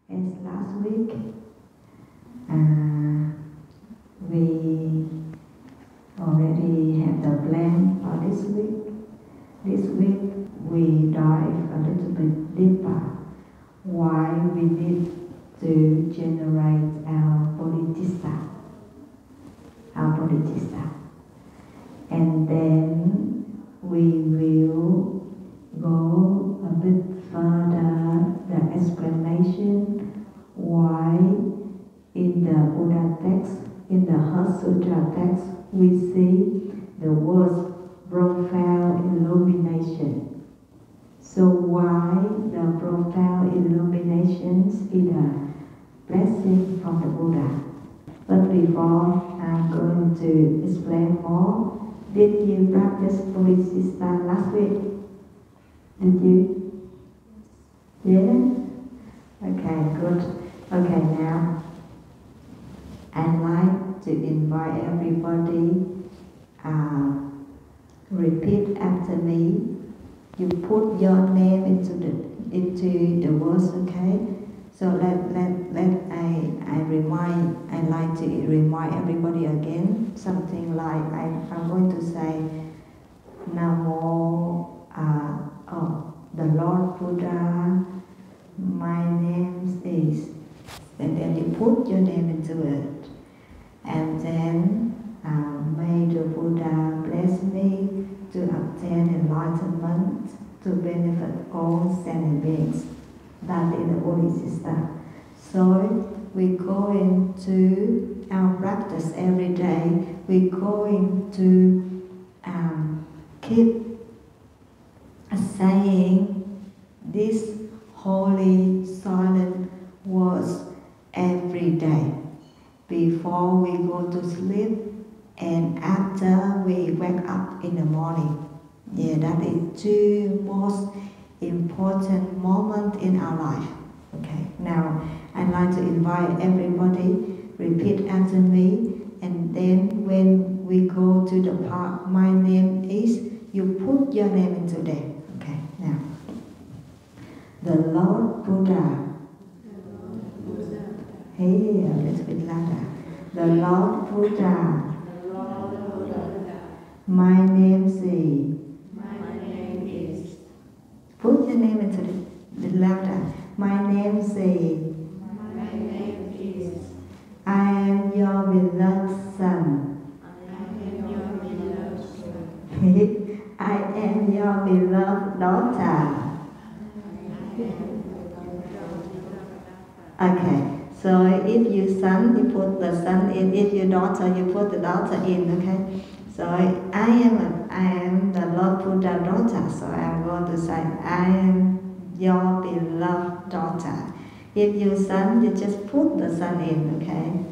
As last week, we already have the plan for this week. This week we dive a little bit deeper why we need to generate our Bodhicitta. And then we will go a bit further, the explanation why in the Buddha text, in the Heart Sutra text, we see the words profound illumination. So why the profound illuminations is a blessing from the Buddha. But before I'm going to explain more, did you practice Bodhicitta last week? Did you? Yeah? Okay, good. Okay, now I'd like to invite everybody, repeat after me. You put your name into the words, okay? So I like to remind everybody again something like I'm going to say Namo, the Lord Buddha, my name is, and then you put your name into it, and then may the Buddha bless me to obtain enlightenment to benefit all sentient beings. That is the Bodhicitta. So we go into our practice every day. We're going to keep saying these holy silent words every day before we go to sleep and after we wake up in the morning. Yeah, that is two most important moment in our life. Okay, now I'd like to invite everybody repeat after me, and then when we go to the part my name is, you put your name into there. Okay, now the Lord Buddha. Hey, a little bit louder. The Lord Buddha. My name is. Put your name into the louder. My name is. I am your beloved son. I am your beloved daughter. Okay, so if you son, you put the son in. If you daughter, you put the daughter in. Okay. So I am the Lord Buddha daughter. So I'm going to say I am your beloved daughter. If you son, you just put the son in. Okay.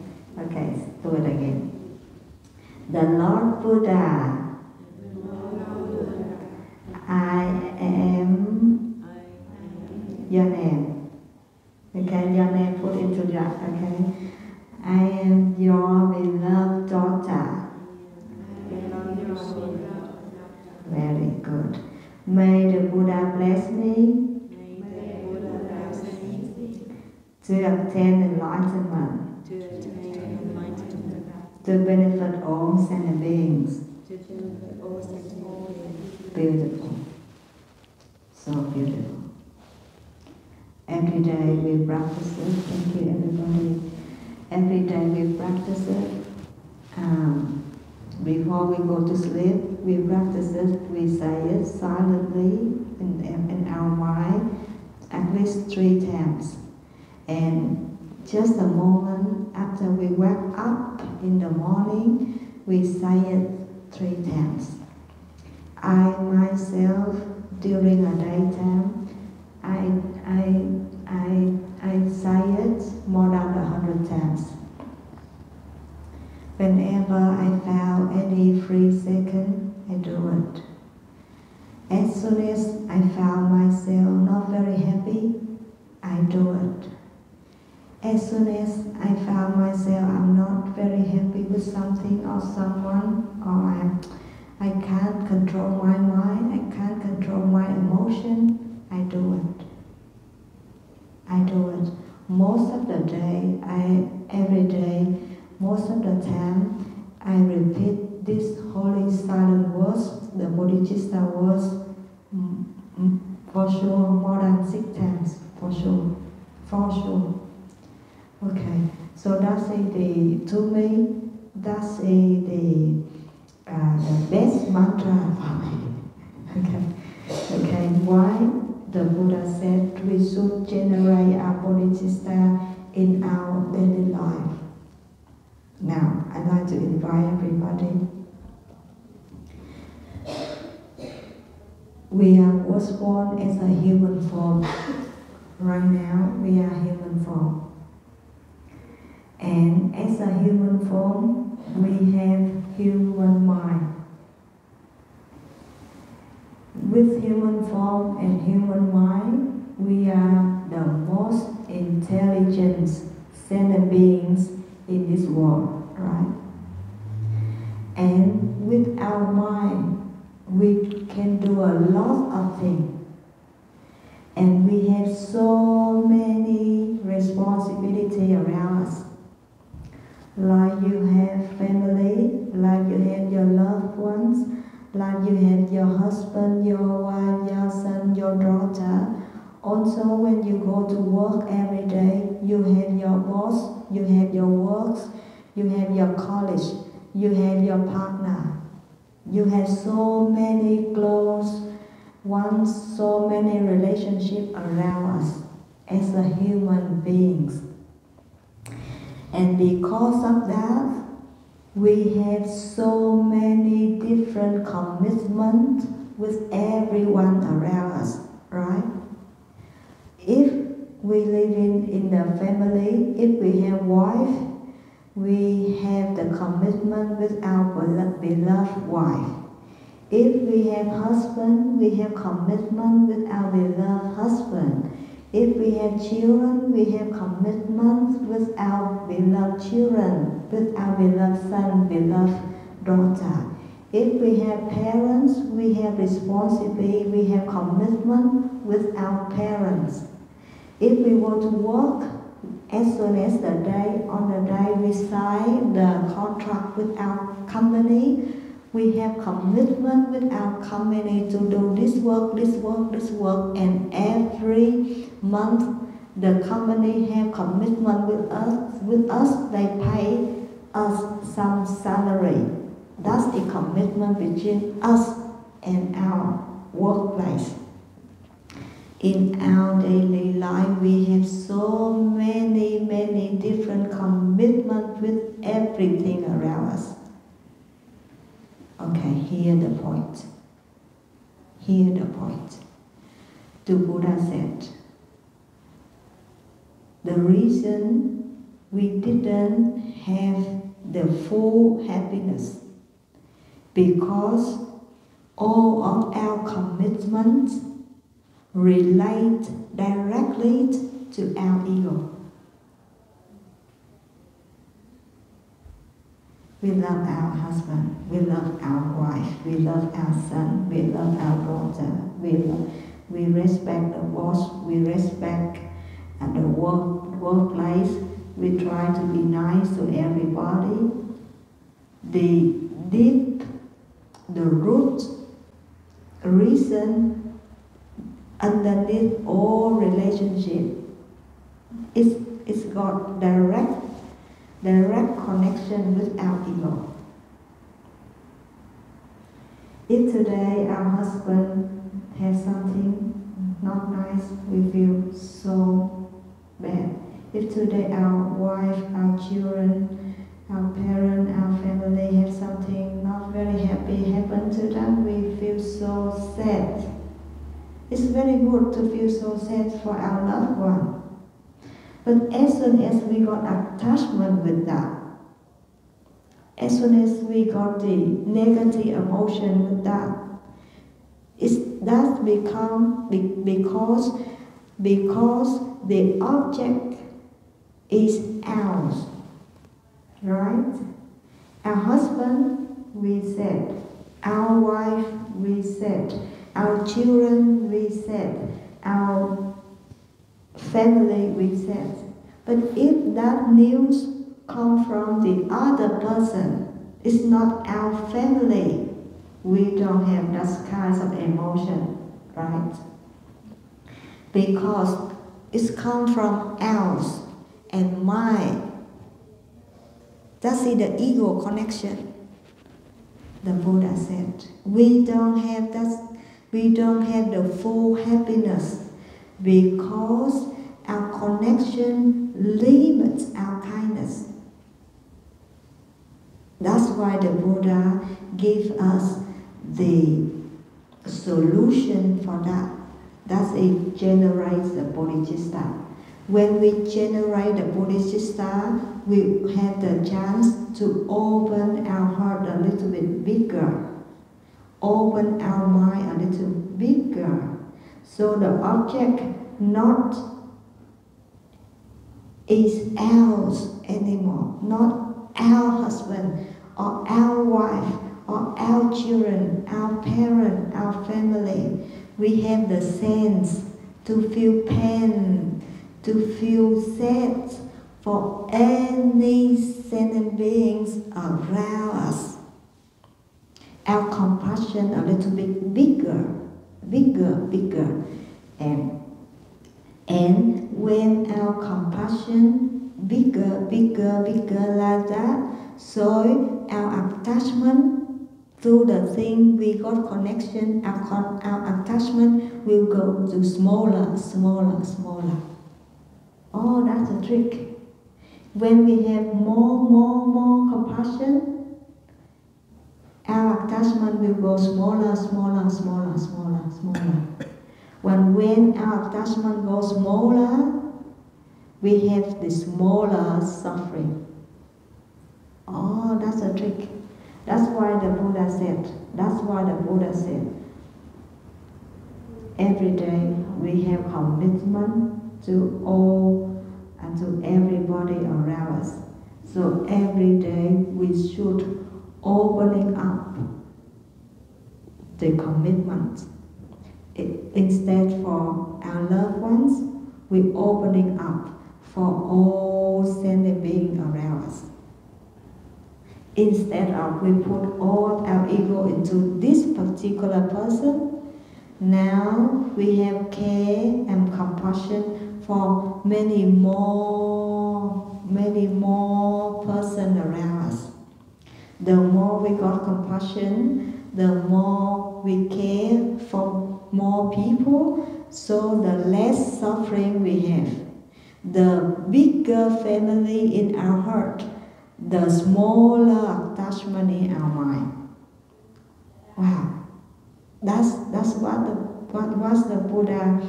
Okay. Do it again. The Lord Buddha. I am your name. Okay. Your name put into that. Okay. I am your beloved daughter. Very good. May the Buddha bless me to obtain enlightenment, to benefit all sentient beings. Beautiful. So beautiful. Every day we practice it. Thank you, everybody. Every day we practice it. Before we go to sleep, we practice it, we say it silently in our mind at least 3 times. And just a moment after we wake up in the morning, we say it 3 times. I myself, during a daytime, I say it more than 100 times. Whenever I found any free second, I do it. As soon as I found myself not very happy, I do it. As soon as I found myself I'm not very happy with something or someone, or I can't control my mind, I can't control my emotion, I do it. I do it. most of the day, every day, most of the time, I repeat this holy silent words, the Bodhicitta words, for sure, more than 6 times, for sure. Okay, so that's to me, that's the best mantra for me. Okay, why? The Buddha said we should generate our Bodhicitta in our daily life. Now, I'd like to invite everybody. We was born as a human form. Right now, we are human form. And as a human form, we have human mind. With human form and human mind, we are the most intelligent sentient beings in this world, right? And with our mind, we can do a lot of things. And we have so many responsibilities around us. Like you have family, like you have your loved ones, like you have your husband, your wife, your son, your daughter. Also, when you go to work every day, you have your boss, you have your works, you have your college, you have your partner. You have so many close ones, so many relationships around us as a human beings. And because of that, we have so many different commitments with everyone around us, right? If we live in the family, if we have wife, we have the commitment with our beloved wife. If we have husband, we have commitment with our beloved husband. If we have children, we have commitments with our beloved children, with our beloved son, beloved daughter. If we have parents, we have responsibility, we have commitment with our parents. If we want to work, as soon as on the day we sign the contract with our company, we have commitment with our company to do this work, and every month the company have commitment with us, they pay us some salary. That's the commitment between us and our workplace. In our daily life, we have so many different commitments with everything around us. Okay, hear the point. Hear the point. The Buddha said, the reason we didn't have the full happiness because all of our commitments relate directly to our ego. We love our husband, we love our wife, we love our son, we love our daughter, we respect the boss, we respect the workplace, we try to be nice to everybody. The root reason underneath all relationship is got direct connection with our ego. If today our husband has something not nice, we feel so bad. If today our wife, our children, our parents, our family have something not very happy happen to them, we feel so sad. It's very good to feel so sad for our loved one. But as soon as we got attachment with that, as soon as we got the negative emotion with that, that's become because the object is ours, right? Our husband, we said. Our wife, we said. Our children, we said. Our family, we said. But if that news comes from the other person, it's not our family, we don't have that kind of emotion, right? Because it's come from ours and mine. That's the ego connection. The Buddha said, we don't have the full happiness because our connection limits our kindness. That's why the Buddha gave us the solution for that. That's it generates the Bodhicitta. When we generate the Bodhicitta, we have the chance to open our heart a little bit bigger, open our mind a little bigger. So the object not is ours anymore, not our husband or our wife or our children, our parent, our family. We have the sense to feel pain, to feel sad for any sentient beings around us. Our compassion a little bit bigger. And when our compassion bigger like that, so our attachment to the thing we got connection, our attachment will go to smaller. Oh, that's a trick. When we have more compassion, our attachment will go smaller. When our attachment goes smaller, we have the smaller suffering. Oh, that's a trick. That's why the Buddha said, every day we have commitment to all and to everybody around us. So every day we should opening up the commitment. Instead for our loved ones, we opening up for all sentient beings around us. Instead of we put all our ego into this particular person, now we have care and compassion for many more persons around us. The more we got compassion, the more we care for more people, so the less suffering we have. The bigger family in our heart, the smaller attachment in our mind. Wow, that's what the Buddha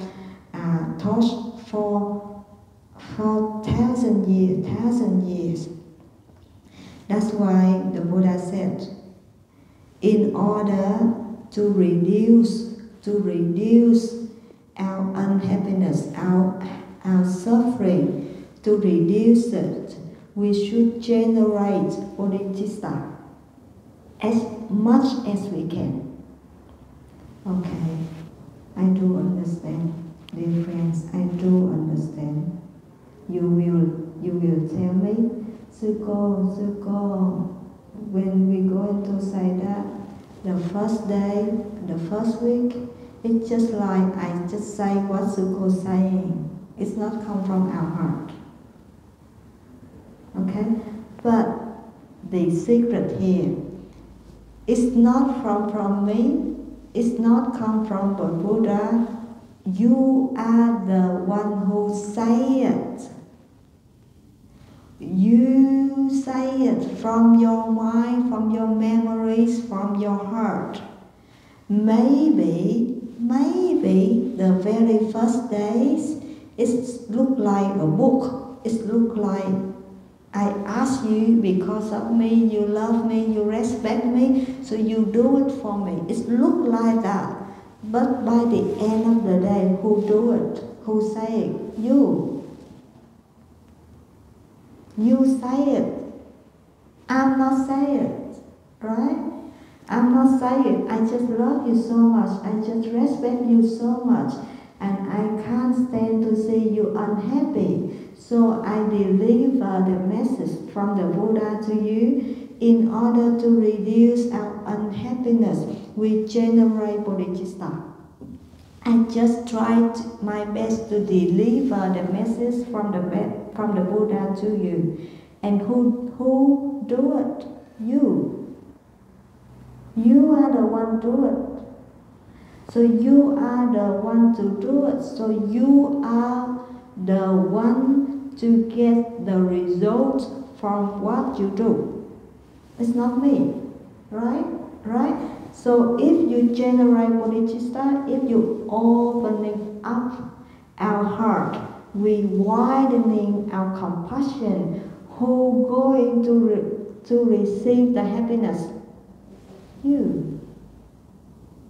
taught for 1,000 years. That's why the Buddha said, in order to reduce our unhappiness, our suffering, to reduce it, we should generate bodhicitta as much as we can. Okay, I do understand, dear friends, I do understand. You will tell me, Suko, when we going to say that, the first day, the first week, it's just like I just say what Suko is saying. It's not come from our heart. Okay? But the secret here is not from me, it's not come from the Buddha. You are the one who say it. You say it from your mind, from your memories, from your heart. Maybe the very first days, it look like a book. It look like I ask you because of me, you love me, you respect me, so you do it for me. It look like that. But by the end of the day, who do it? Who say it? You. You say it. I'm not saying it, right? I'm not saying it. I just love you so much. I just respect you so much. And I can't stand to see you unhappy. So I deliver the message from the Buddha to you in order to reduce our unhappiness. We generate bodhicitta. I just tried my best to deliver the message from the Buddha to you. And who do it? You. You are the one do it. So you are the one to do it. So you are the one to get the result from what you do. It's not me, right? Right? So if you generate bodhicitta, if you opening up our heart, we widening our compassion, who going to receive the happiness? You.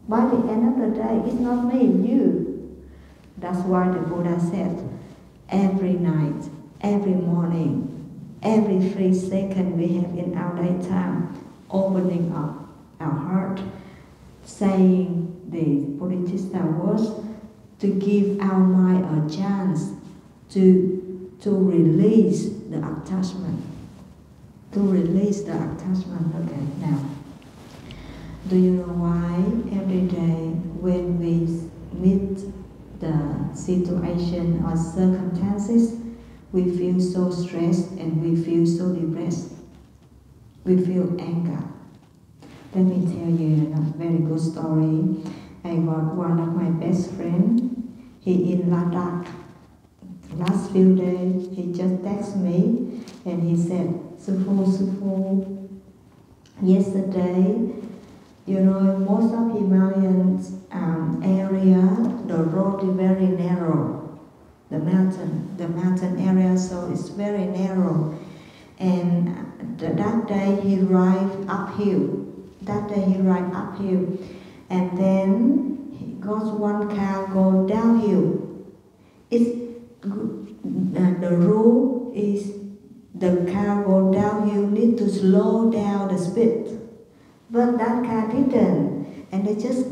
By the end of the day, it's not me, you. That's why the Buddha said, every night, every morning, every 3 seconds we have in our daytime, opening up our heart, saying the Bodhicitta words to give our mind a chance to release the attachment. To release the attachment. Okay, now, do you know why every day when we meet the situation or circumstances, we feel so stressed and we feel so depressed? We feel anger. Let me tell you a very good story. I got one of my best friends. He in Ladakh. Last few days, he just texted me and he said, Sufu, yesterday, you know, most of Himalayan area, the road is very narrow. The mountain area, so it's very narrow. And that day he arrived uphill. And then he got one car go downhill. The rule is the car go downhill need to slow down the speed. But that car didn't, and they just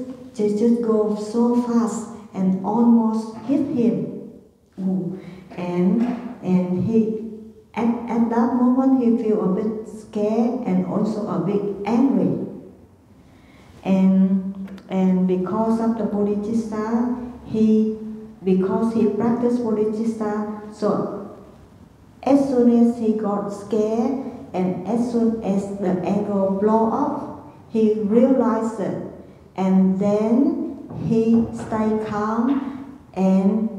go so fast and almost hit him. And he at that moment he feel a bit scared and also a bit angry. And because of the bodhicitta, because he practiced bodhicitta, so as soon as he got scared and as soon as the ego blow up, he realized it, and then he stayed calm and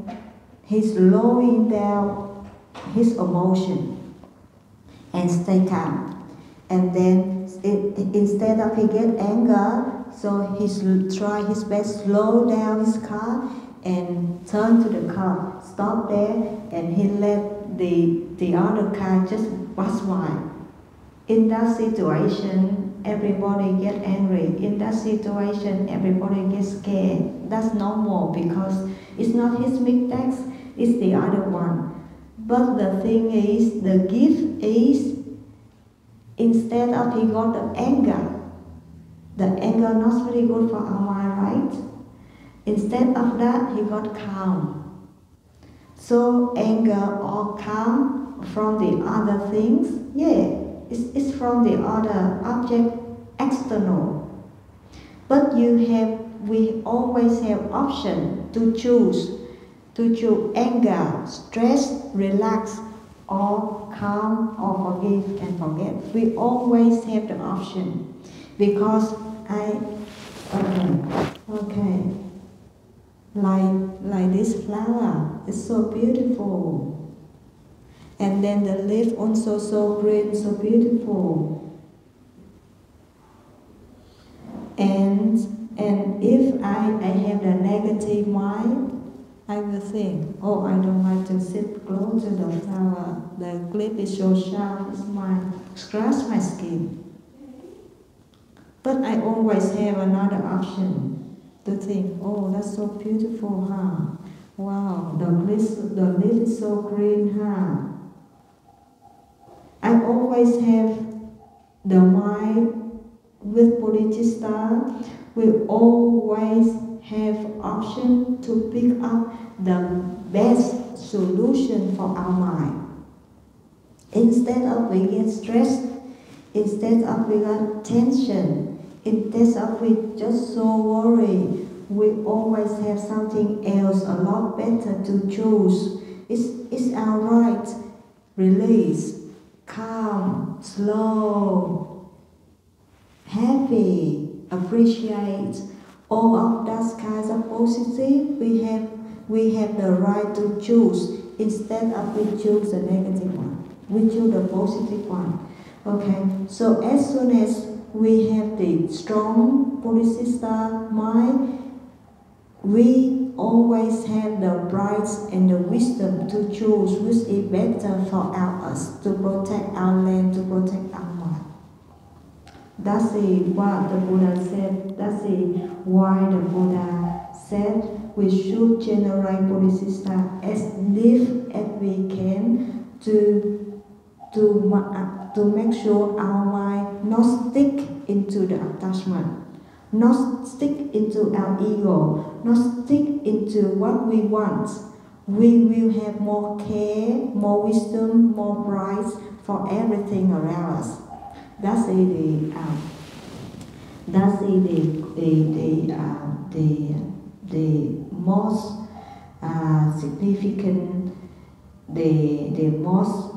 he's slowing down his emotion and stay calm. And then instead of he get anger, so he try his best slow down his car and turn to the car, stop there, and he let the other car just pass by. In that situation, everybody get angry. In that situation, everybody gets scared. That's normal because it's not his mistakes, it's the other one. But the thing is, the gift is, instead of he got the anger not very good for our mind, right? Instead of that, he got calm. So anger or calm from the other things, yeah, it's from the other object external. But we always have option to choose anger, stress, relax, or calm, or forgive and forget. We always have the option because like this flower, it's so beautiful. And then the leaf also so green, so beautiful. And if I have the negative mind, I will think, oh, I don't like to sit close to the flower. The leaf is so sharp, it might scratch my skin. But I always have another option to think, oh, that's so beautiful, huh? Wow, the leaf is so green, huh? I always have the mind with bodhicitta. We always have option to pick up the best solution for our mind. Instead of we get stressed, instead of we got tension, instead of we just so worried, we always have something else a lot better to choose. It's our right. Release, calm, slow, happy, appreciate. All of that kinds of positive, we have the right to choose. Instead of we choose the negative one, we choose the positive one. Okay, so as soon as we have the strong Bodhicitta mind, we always have the bright and the wisdom to choose which is better for us, to protect our land, to protect our mind. That's what the Buddha said. That's why the Buddha said we should generate Bodhicitta as deep as we can to make sure our mind not stick into the attachment, not stick into our ego, not stick into what we want. We will have more care, more wisdom, more bright for everything around us. That's the most significant, the most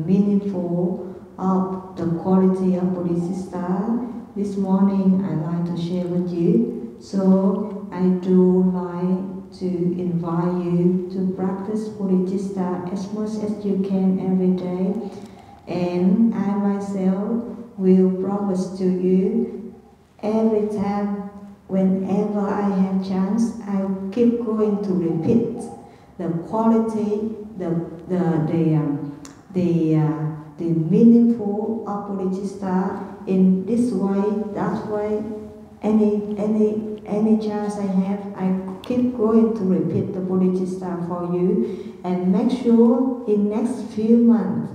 meaningful of the quality of Bodhicitta. This morning I'd like to share with you. So I do like to invite you to practice Bodhicitta as much as you can every day. And I myself will promise to you, every time, whenever I have chance, I keep going to repeat the quality, the meaningful of Bodhicitta in this way, that way. Any chance I have, I keep going to repeat the Bodhicitta for you, and make sure in next few months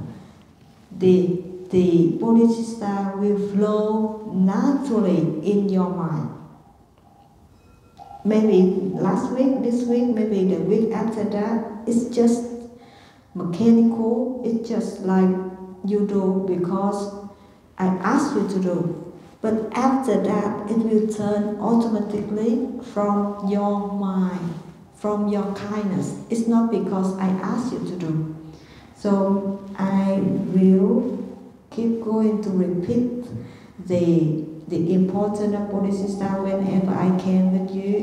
the Bodhicitta will flow naturally in your mind. Maybe last week, this week, maybe the week after that, it's just mechanical. It's just like you do because I ask you to do. But after that, it will turn automatically from your mind, from your kindness. It's not because I ask you to do. So I will keep going to repeat the importance of Bodhicitta whenever I can with you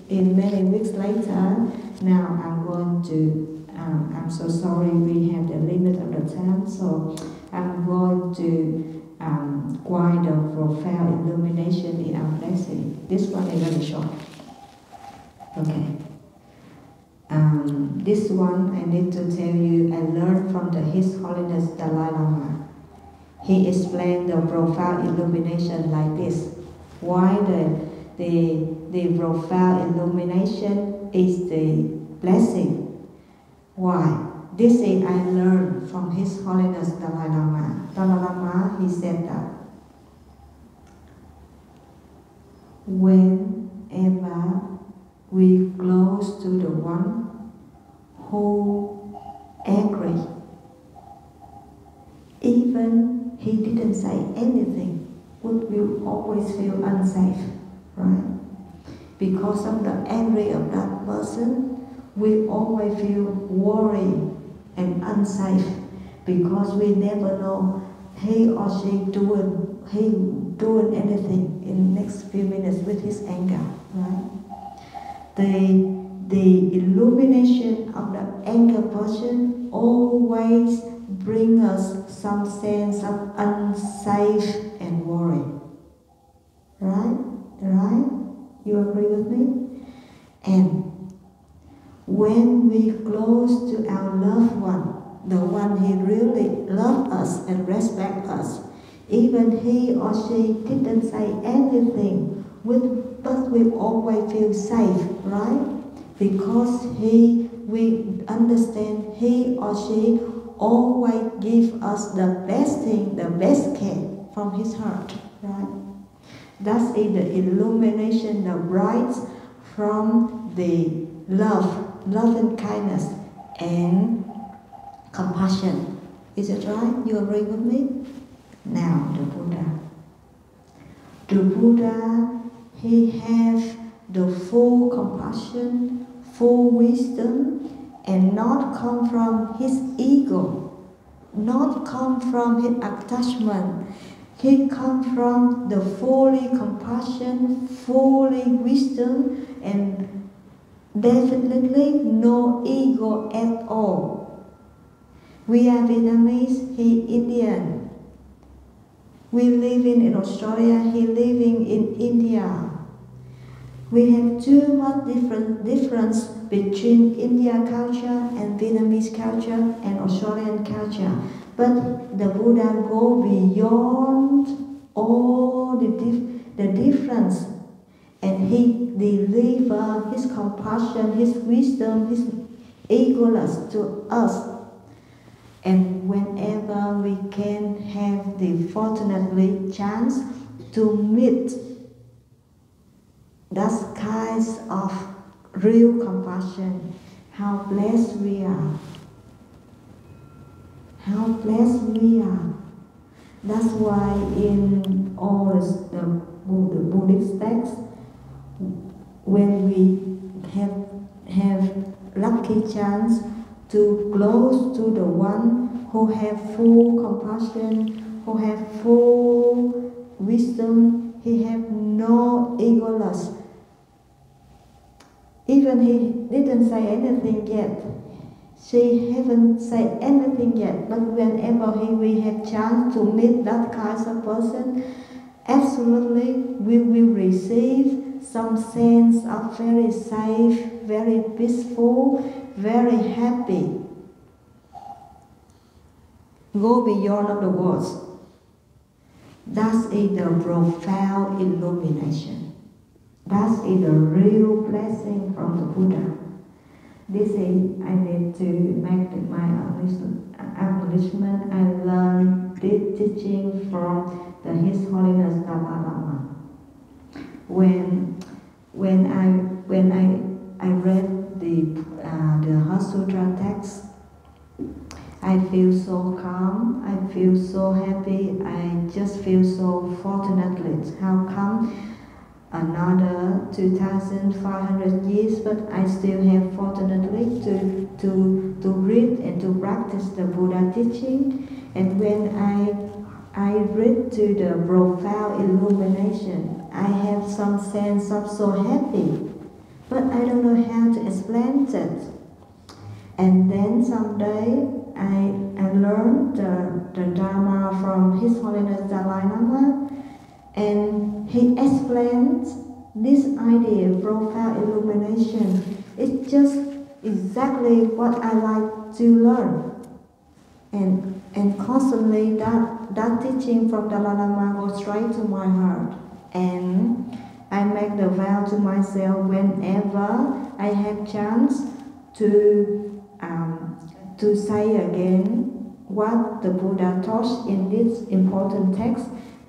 in many weeks later. Now I'm going to, I'm so sorry we have the limit of the time, so I'm going to quite the profound illumination in our blessing. This one is very short. Okay. This one I need to tell you, I learned from His Holiness Dalai Lama. He explained the profound illumination like this. Why the profound illumination is the blessing? Why? This is I learned from His Holiness Dalai Lama. Dalai Lama, he said that whenever we close to the one who angry, even he didn't say anything, we will always feel unsafe, right? Because of the anger of that person, we always feel worried and unsafe because we never know he or she doing anything in the next few minutes with his anger, right? The illumination of the anger person always bring us some sense of unsafe and worry. Right? Right? You agree with me? And when we close to our loved one, the one he really loves us and respects us, even he or she didn't say anything, but we always feel safe, right? Because we understand he or she always give us the best thing, the best care from his heart, right? That's the illumination, the bright from the love and kindness and compassion. Is it right? You agree with me? Now the Buddha. The Buddha, he has the full compassion, full wisdom, and not come from his ego, not come from his attachment. He comes from the fully compassion, fully wisdom, and definitely no ego at all. We are Vietnamese, he Indian. We living in Australia, he living in India. We have too much difference between India culture and Vietnamese culture and Australian culture. But the Buddha go beyond all the difference, and he deliver his compassion, his wisdom, his egoless to us. And whenever we can have the fortunately chance to meet that kinds of real compassion, how blessed we are. How blessed we are. That's why in all the Buddhist texts, when we have lucky chance to close to the one who have full compassion, who have full wisdom, he have no egoless. Even he didn't say anything yet. She haven't said anything yet, but whenever we have chance to meet that kind of person, absolutely we will receive some sense of very safe, very peaceful, very happy. Go beyond of the words. That is the profound illumination. That is the real blessing from the Buddha. This is, I need to make my acknowledgement. I learned this teaching from His Holiness Dalai Lama. When I read the Heart Sutra text, I feel so calm, I feel so happy, I just feel so fortunate. How come another 2,500 years, but I still have fortunately to read and to practice the Buddha teaching. And when I read to the Profound Illumination, I have some sense of so happy, but I don't know how to explain it. And then someday I learned the Dharma from His Holiness Dalai Lama, and he explains this idea of profound illumination. It's just exactly what I like to learn. And constantly that teaching from Dalai Lama goes straight to my heart. And I make the vow to myself whenever I have chance to say again what the Buddha taught in this important text,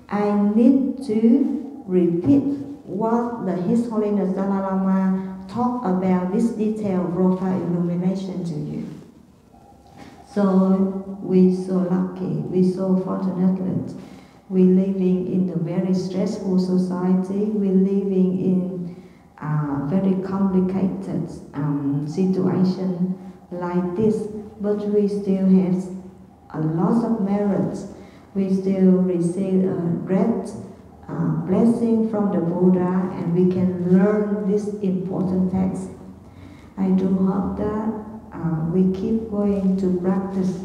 I need to repeat what His Holiness Dalai Lama talked about this detailed profound illumination to you. So we so lucky, we so fortunate. We living in a very stressful society. We living in a very complicated situation like this, but we still have a lot of merits. We still receive a great blessing from the Buddha, and we can learn this important text. I do hope that we keep going to practice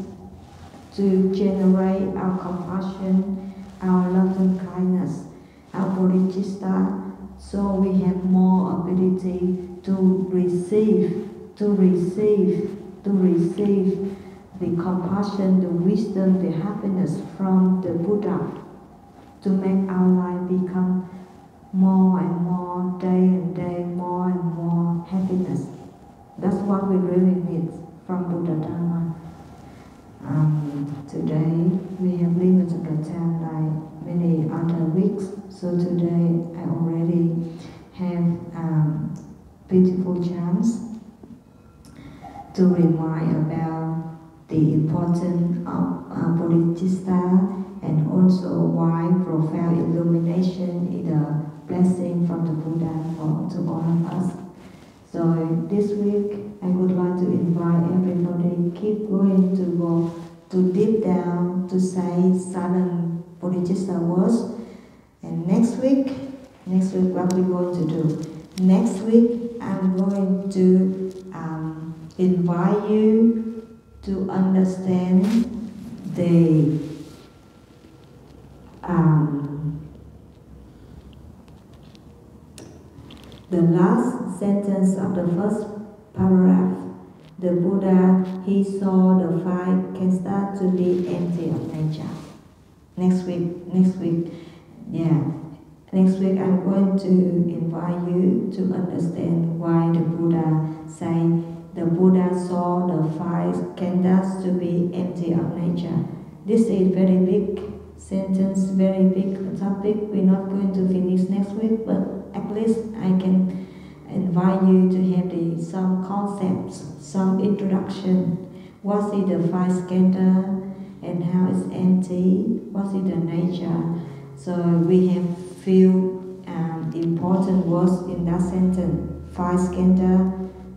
to generate our compassion, our love and kindness, our bodhicitta, so we have more ability to receive the compassion, the wisdom, the happiness from the Buddha, to make our life become more and more, day and day, more and more happiness. That's what we really need from Buddha Dharma. Today we have limited the time like many other weeks, so today I already have beautiful chants to remind about the importance of Bodhicitta, and also why profound illumination is a blessing from the Buddha to all of us. So this week I would like to invite everybody keep going to go to deep down to say silent Bodhicitta words. And next week what we're going to do? Next week I'm going to invite you to understand the last sentence of the first paragraph. The Buddha, he saw the five khandhas to be empty of nature. Next week, I'm going to invite you to understand why the Buddha say the Buddha saw the five khandhas to be empty of nature. This is very big sentence, very big topic. We're not going to finish next week, but at least I can invite you to have some concepts, some introduction. What is the five khandhas and how it's empty? What is the nature? So we have few important words in that sentence. Five khandhas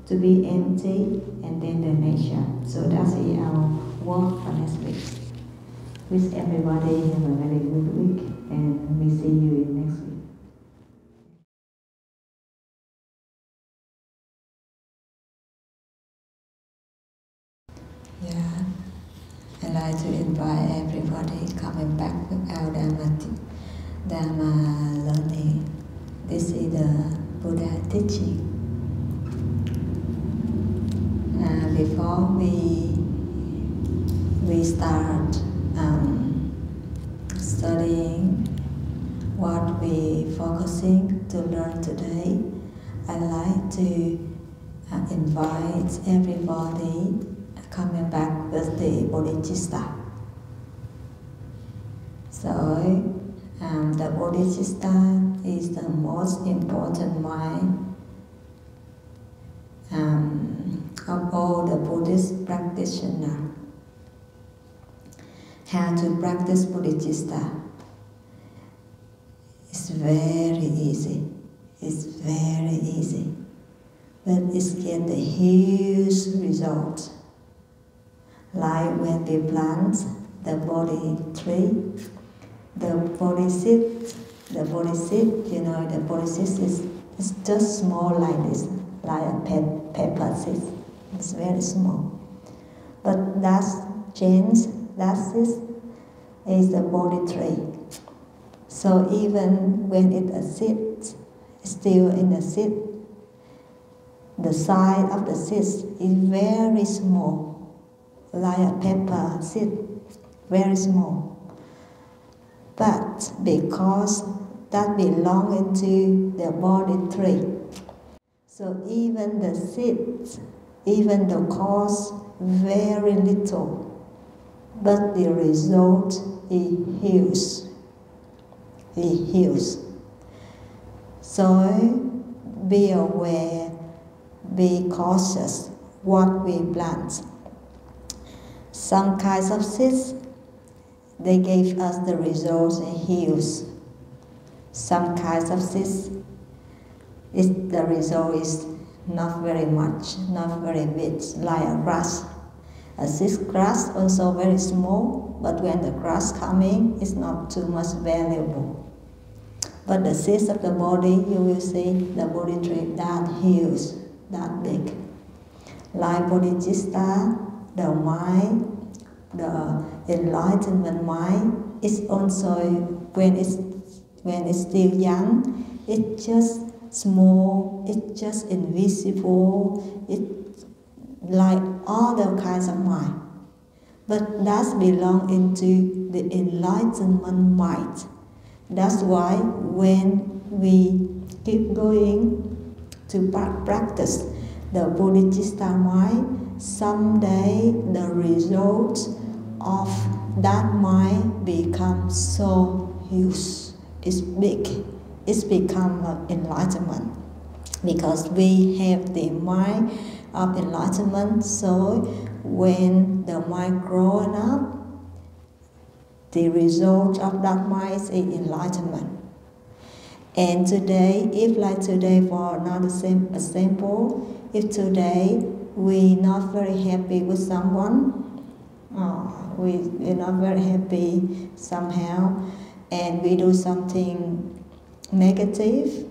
to be empty, and then the nature. So that's our work for next week. Wish everybody have a very good week, and we see you in next week. Yeah, I'd like to invite everybody coming back with our Dharma learning. This is the Buddha teaching. Before we start studying what we focusing to learn today, I'd like to invite everybody coming back with the Bodhicitta. So the Bodhicitta is the most important mind of all the Buddhist practitioners. How to practice Bodhicitta is very easy. It's very easy, but it's get a huge result. Like when we plant the Bodhi tree, the Bodhicitta, you know, the Bodhicitta is just small like this, like a pepper seed. It's very small. But that seed is the Bodhi tree. So even when it's a seed, still in the seed, the size of the seed is very small, like a pepper seed, very small. But because that belongs to the Bodhi tree, so even the seeds, even the cost very little, but the result is huge. Is huge. So be aware, be cautious what we plant. Some kinds of seeds, they gave us the results in huge. Some kinds of seeds, the result is not very much, not very big, like a grass. A seed grass also very small, but when the grass comes in, it's not too much valuable. But the seeds of the body, you will see the Bodhi tree that huge, that big. Like Bodhicitta, the mind, the enlightenment mind, is also when it's still young, it's just small, it's just invisible, it's like other kinds of mind. But that belongs into the enlightenment mind. That's why when we keep going to practice the Bodhicitta mind, someday the result of that mind becomes so huge. It's big. It's become enlightenment. because we have the mind of enlightenment. So when the mind growing up, the result of that mind is enlightenment. And today, if like today, for another same example, if today we not very happy with someone, we're not very happy somehow, and we do something negative,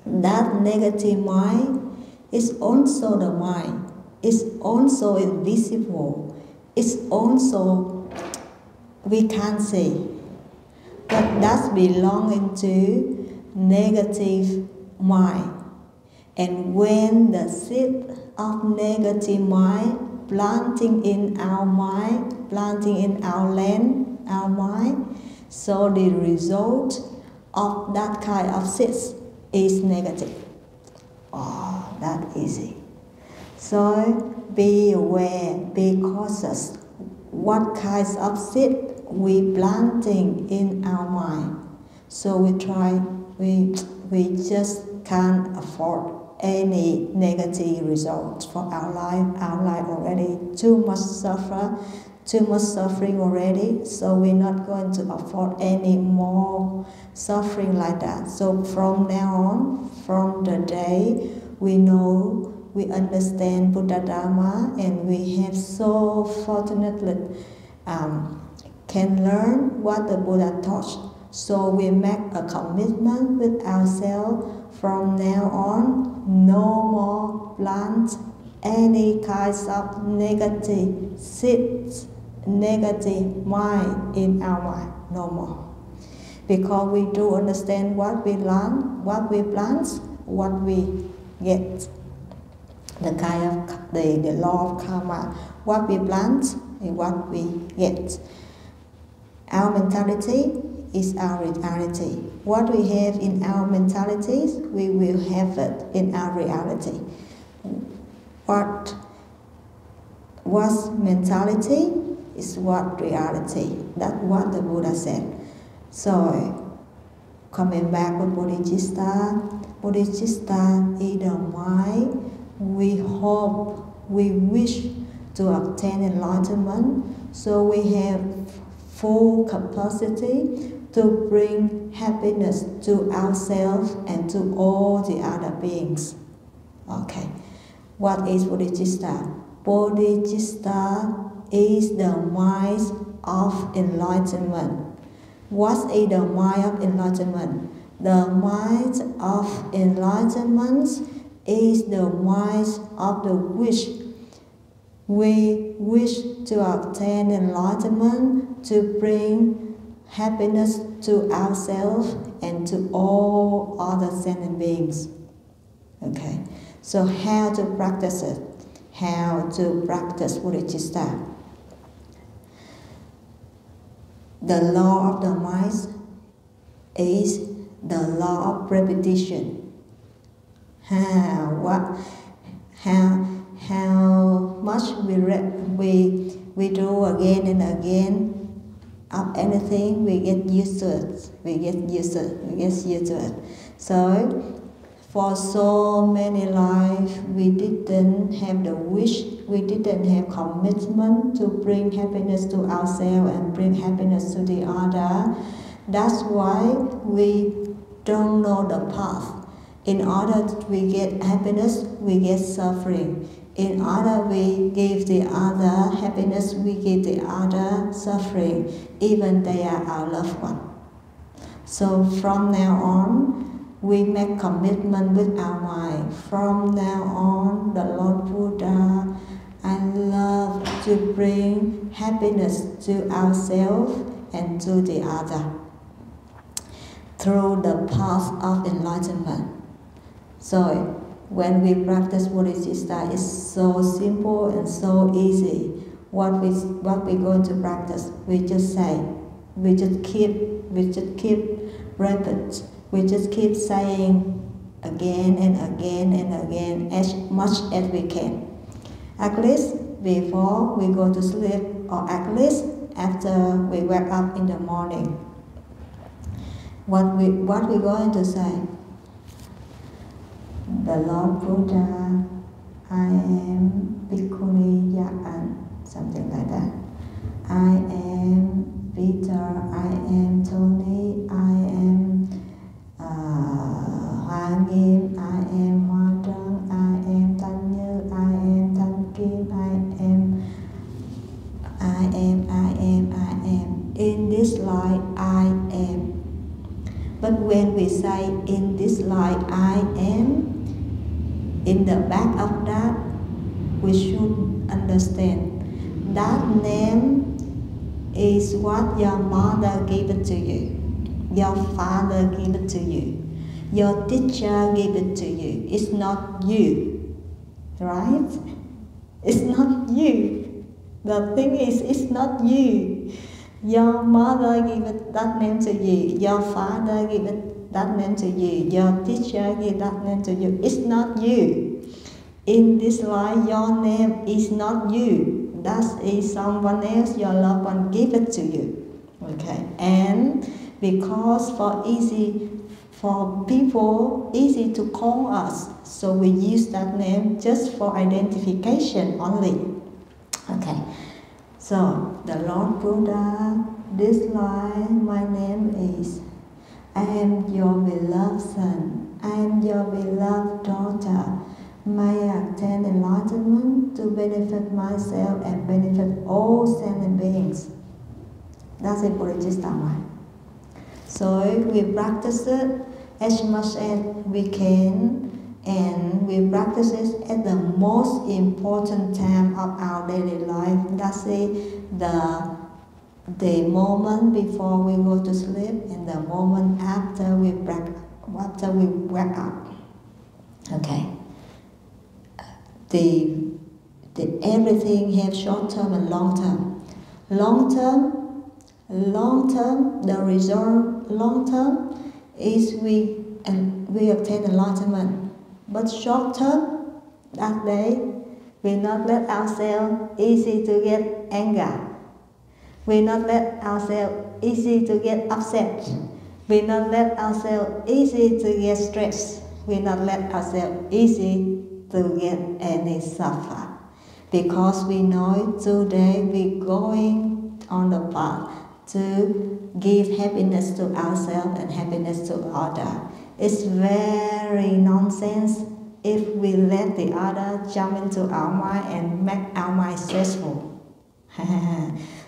that negative mind is also the mind. It's also invisible. It's also we can't see. But that's belonging to negative mind. And when the seed of negative mind planting in our mind, planting in our land, our mind, so the result of that kind of seeds is negative. Oh, that easy. So be aware, be cautious. What kinds of seed we planting in our mind? So we just can't afford any negative results for our life. Our life already too much suffering already. So we're not going to afford any more suffering like that. So from now on, from the day we know, we understand Buddha Dharma, and we have so fortunately can learn what the Buddha taught. So we make a commitment with ourselves from now on, no more plant any kinds of negative seeds, negative mind in our mind, no more. Because we do understand what we learn, what we plant, what we get. The kind of the law of karma, what we plant is what we get. Our mentality is our reality. What we have in our mentalities, we will have it in our reality. What's mentality is what reality. That's what the Buddha said. So, coming back with Bodhicitta, Bodhicitta is the mind. We hope, we wish to obtain enlightenment, so we have full capacity to bring happiness to ourselves and to all the other beings. Okay, what is Bodhicitta? Bodhicitta is the mind of enlightenment. What is the mind of enlightenment? The mind of enlightenment is the mind of the wish. We wish to obtain enlightenment to bring happiness to ourselves and to all other sentient beings. Okay, so how to practice it? How to practice Bodhicitta? The law of the mind is the law of repetition. How much we do again and again of anything, we get used to it. We get used to it. So for so many lives, we didn't have the wish, we didn't have commitment to bring happiness to ourselves and bring happiness to the other. That's why we don't know the path. In order we get happiness, we get suffering. In order we give the other happiness, we give the other suffering, even they are our loved one. So from now on, we make commitment with our mind. From now on, the Lord Buddha, I love to bring happiness to ourselves and to the other through the path of enlightenment. So when we practice Bodhicitta, it's so simple and so easy. What we're going to practice, we just say, we just keep repeat, we just keep saying again and again and again as much as we can. At least before we go to sleep, or at least after we wake up in the morning. What we're going to say? the Lord Buddha, I am Bhikkhuni Giac Anh, something like that. I am Peter, I am Tony, I am Hoa Nghiêm, I am Hoa Trân, I am Thanh Như, I am Thanh Kim, I am. In this life, I am. But when we say in this life, I am, in the back of that, we should understand that name is what your mother gave it to you, your father gave it to you, your teacher gave it to you. It's not you, right? It's not you. The thing is, it's not you. Your mother gave it that name to you, your father gave it that name to you, your teacher gave that name to you. It's not you. In this life, your name is not you. That is someone else, your loved one gave it to you. Okay, and because for people easy to call us, so we use that name just for identification only. Okay, so the Lord Buddha, this life, my name is, I am your beloved son, I am your beloved daughter. May I attain enlightenment to benefit myself and benefit all sentient beings. That's it, Bodhicitta mind. So we practice it as much as we can, and we practice it at the most important time of our daily life. That's it, the moment before we go to sleep and the moment after we wake up. Okay. Everything have short term and long term. Long term, the result long term is we obtain enlightenment. But short term, that day, we not let ourselves easy to get anger. We not let ourselves easy to get upset. We not let ourselves easy to get stressed. We not let ourselves easy to get any suffer. Because we know today we're going on the path to give happiness to ourselves and happiness to others. It's very nonsense if we let the other jump into our mind and make our mind stressful.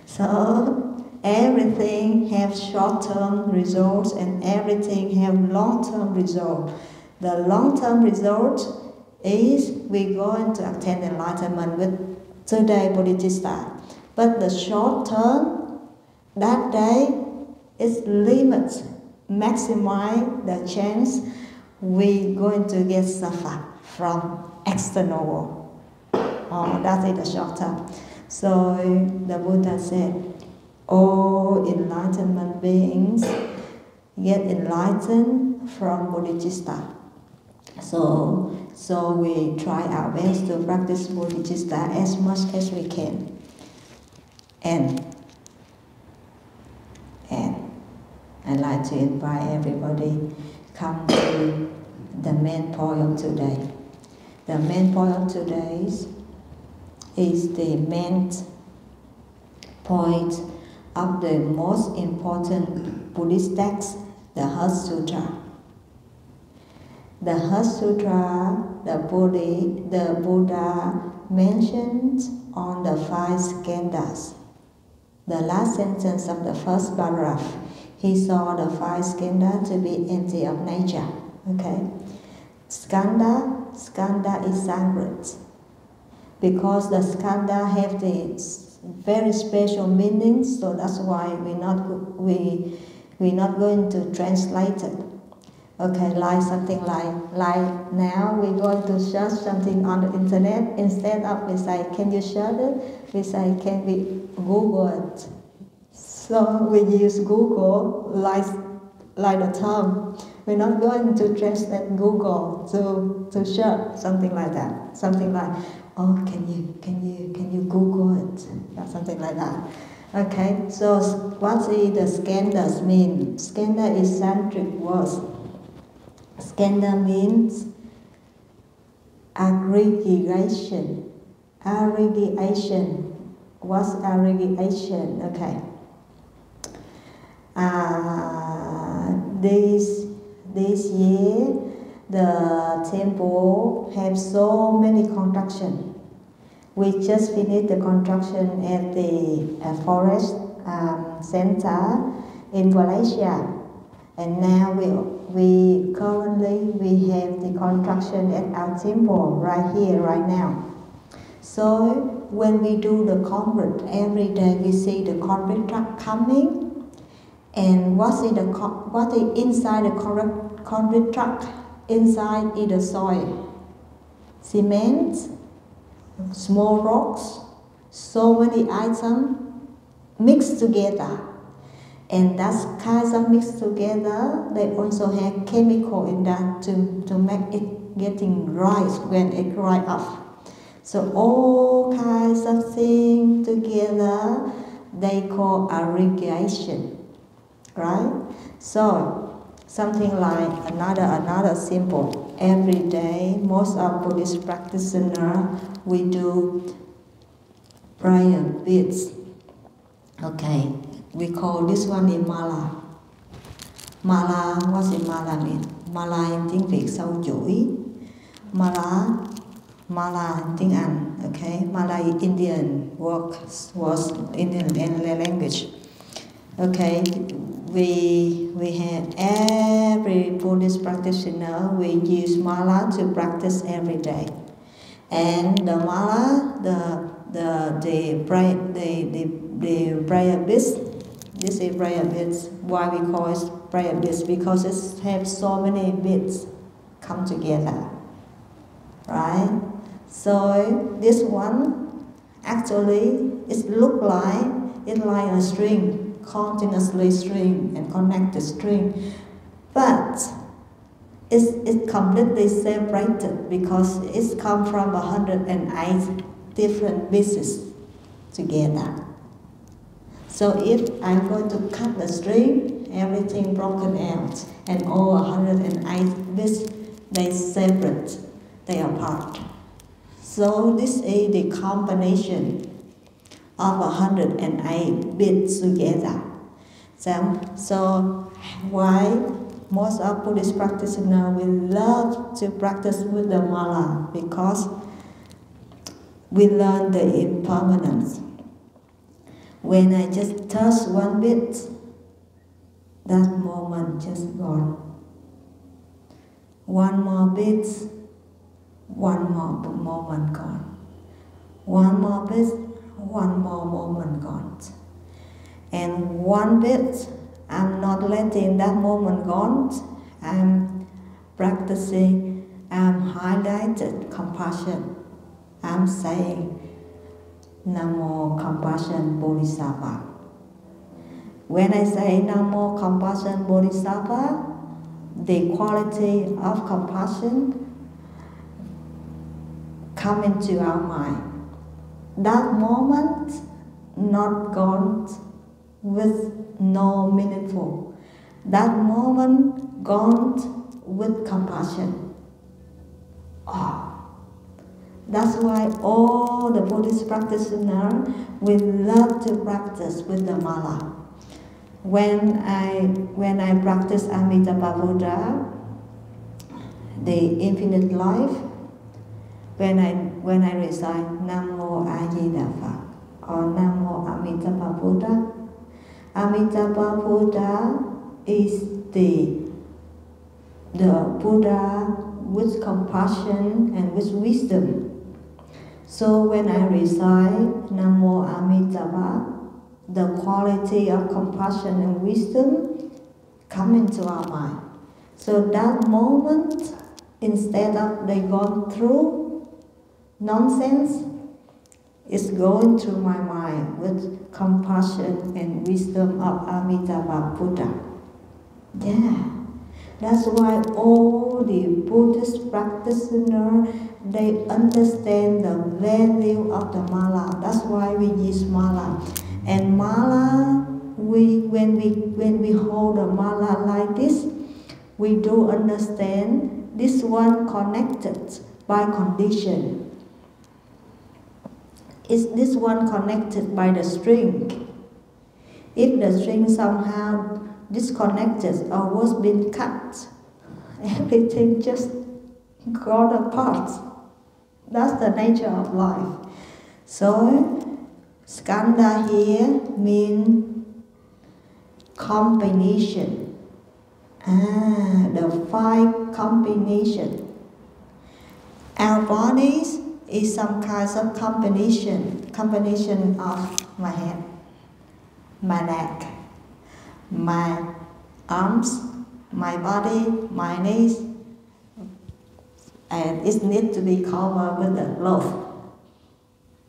So everything have short-term results and everything have long-term results. The long-term result is we're going to attain enlightenment with today Bodhicitta. But the short term, that day, is limits, maximize the chance we're going to get suffer from external world. That is the short term. So the Buddha said, all enlightenment beings get enlightened from Bodhicitta. So we try our best to practice Bodhicitta as much as we can. And I'd like to invite everybody come to the main point of today. The main point of today is the main point of the most important Buddhist text, the Heart Sutra. The Heart Sutra, the Buddha mentioned on the 5 skandhas. The last sentence of the first paragraph, he saw the 5 skandhas to be empty of nature. Okay, skandha is sacred because the skandha have the very special meaning. So that's why we're not going to translate it. Okay, like something like now we're going to search something on the internet. Instead of we say, can you search it? We say, can we Google it? So we use Google like the term. We're not going to translate Google to search something like that. Something like, oh, can you Google it? Or something like that. Okay, so what is the skandhas mean? Skandha is Sanskrit word. Skandha means aggregation. Aggregation. What's aggregation? Okay. This year, the temple have so many construction. We just finished the construction at the forest center in Malaysia, and now we currently have the construction at our temple right here, right now. So when we do the concrete, every day we see the concrete truck coming. And what is inside the concrete truck? Inside is the soil, cement, small rocks, so many items mixed together. And that kinds of mixed together, they also have chemical in that to make it getting dry when it dry up. So all kinds of things together, they call aggregation. Right? So, something like another simple. Every day, most of Buddhist practitioners, we do prayer beads. Okay, we call this one in mala. Mala, what does mala mean? Mala in tiếng Việt sâu chuỗi. Mala in tiếng Anh. Okay, Mala is Indian was Indian language. Okay, we have every Buddhist practitioner, we use mala to practice every day. And the mala, the prayer beads, this is prayer beads. Why we call it prayer beads? Because it has so many beads come together, right? So this one, actually, it look like a string, continuously string and connected string, but it's completely separated because it's come from 108 different pieces together. So if I'm going to cut the string, everything broken out, and all 108 bits, they separate, they are apart. So this is the combination of 108 bits together. So why most of Buddhist practitioners will love to practice with the mala? Because we learn the impermanence. When I just touch one bit, that moment just gone. One more bit, one more moment gone. One more bit, one more moment gone. And one bit, I'm not letting that moment gone. I'm practicing, I'm highlighted compassion. I'm saying Namo Compassion Bodhisattva. When I say Namo Compassion Bodhisattva, the quality of compassion come into our mind. That moment not gone with no meaningful. That moment gone with compassion. That's why all the Buddhist practitioners will love to practice with the mala. When I practice Amitabha Buddha, the infinite life, when I recite Namo Ajidava or Namo Amitabha Buddha, Amitabha Buddha is the Buddha with compassion and with wisdom. So when I recite Namo Amitabha, the quality of compassion and wisdom come into our mind. So that moment, instead of they gone through nonsense, it's going through my mind with compassion and wisdom of Amitabha Buddha. Yeah. That's why all the Buddhist practitioners, they understand the value of the mala. That's why we use mala. And mala, when we hold a mala like this, we do understand this one connected by condition. Is this one connected by the string? If the string somehow disconnected or was been cut, everything just got apart. That's the nature of life. So, skandha here means combination. The five combination. Our bodies is some kinds of combination of my head, my neck, my arms, my body, my knees, and it needs to be covered with a glove.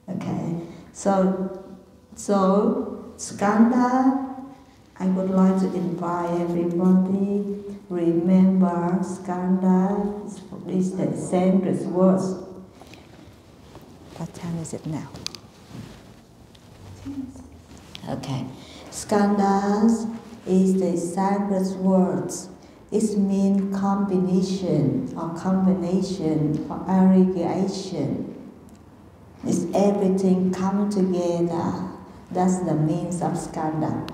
Okay, so skandha, I would like to invite everybody, remember skandha is the sacred words. What time is it now? Okay, skandhas is the sacred words. It means combination or aggregation. It's everything come together. That's the means of skandha.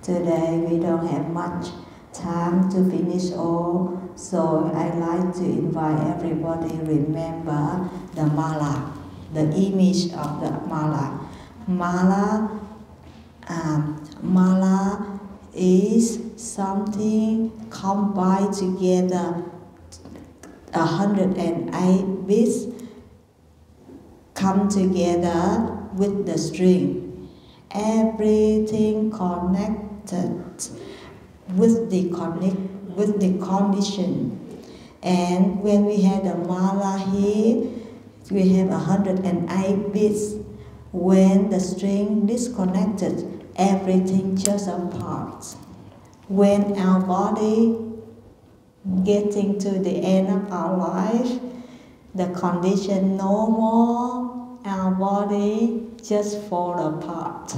Today we don't have much time to finish all, so I like to invite everybody remember the mala, the image of the mala. Mala is something combined together, 108 beads come together with the string. Everything connected with the condition. And when we have the mala here, we have 108 beads. When the string disconnected, everything just apart. When our body getting to the end of our life, the condition no more, our body just fall apart,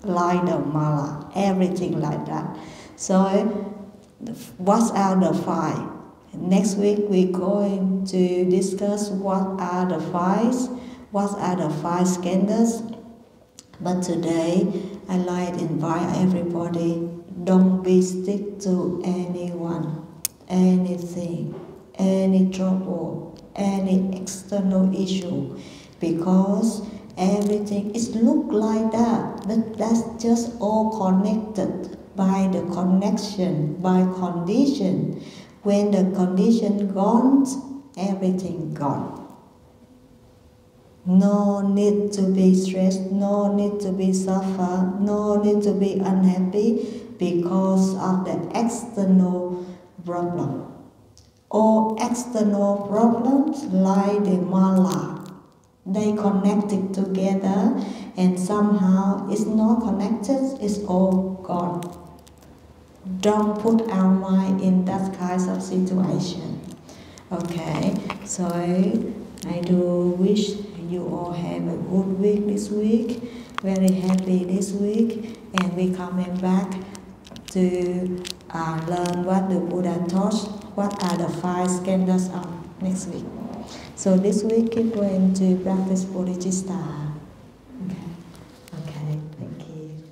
like the mala, everything like that. So, what are the five? Next week we're going to discuss what are the five skandhas. But today, I like to invite everybody, don't be stick to anyone, anything, any trouble, any external issue, because everything is look like that, but that's just all connected by the connection, by condition. When the condition gone, everything gone. No need to be stressed, no need to be suffer, no need to be unhappy because of the external problem. All external problems like the mala, they connected together and somehow it's not connected, it's all gone. Don't put our mind in that kind of situation. Okay, so I do wish you all have a good week this week, very happy this week, and we coming back to learn what the Buddha taught, what are the five skandhas of next week. So this week keep going to practice Bodhicitta. Okay, thank you.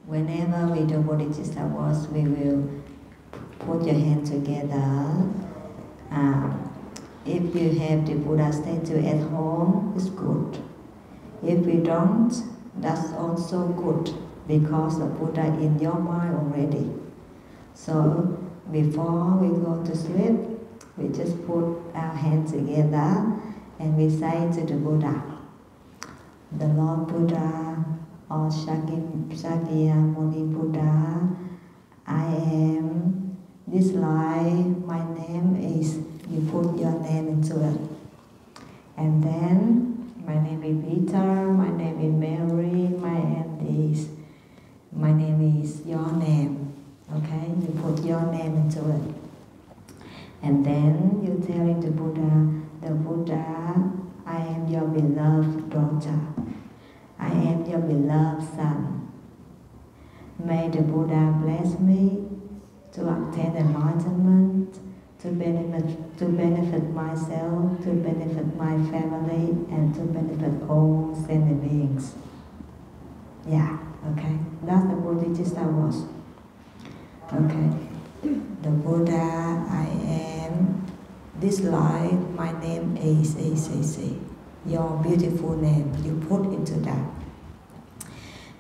Whenever we do Bodhicitta words, we will put your hand together. If you have the Buddha statue at home, it's good. If we don't, that's also good, because the Buddha in your mind already. So before we go to sleep, we just put our hands together and we say to the Buddha, the Lord Buddha or Shakyamuni Buddha, I am this life, my name is, you put your name into it. And then, my name is Peter, my name is Mary, my name is your name. Okay, you put your name into it. And then you telling the Buddha, I am your beloved daughter. I am your beloved son. May the Buddha bless me to obtain enlightenment, to benefit myself, to benefit my family, and to benefit all sentient beings. Yeah, okay. That's the Bodhicitta was. Okay. The Buddha, I am. This life, my name is ACC. Your beautiful name, you put into that.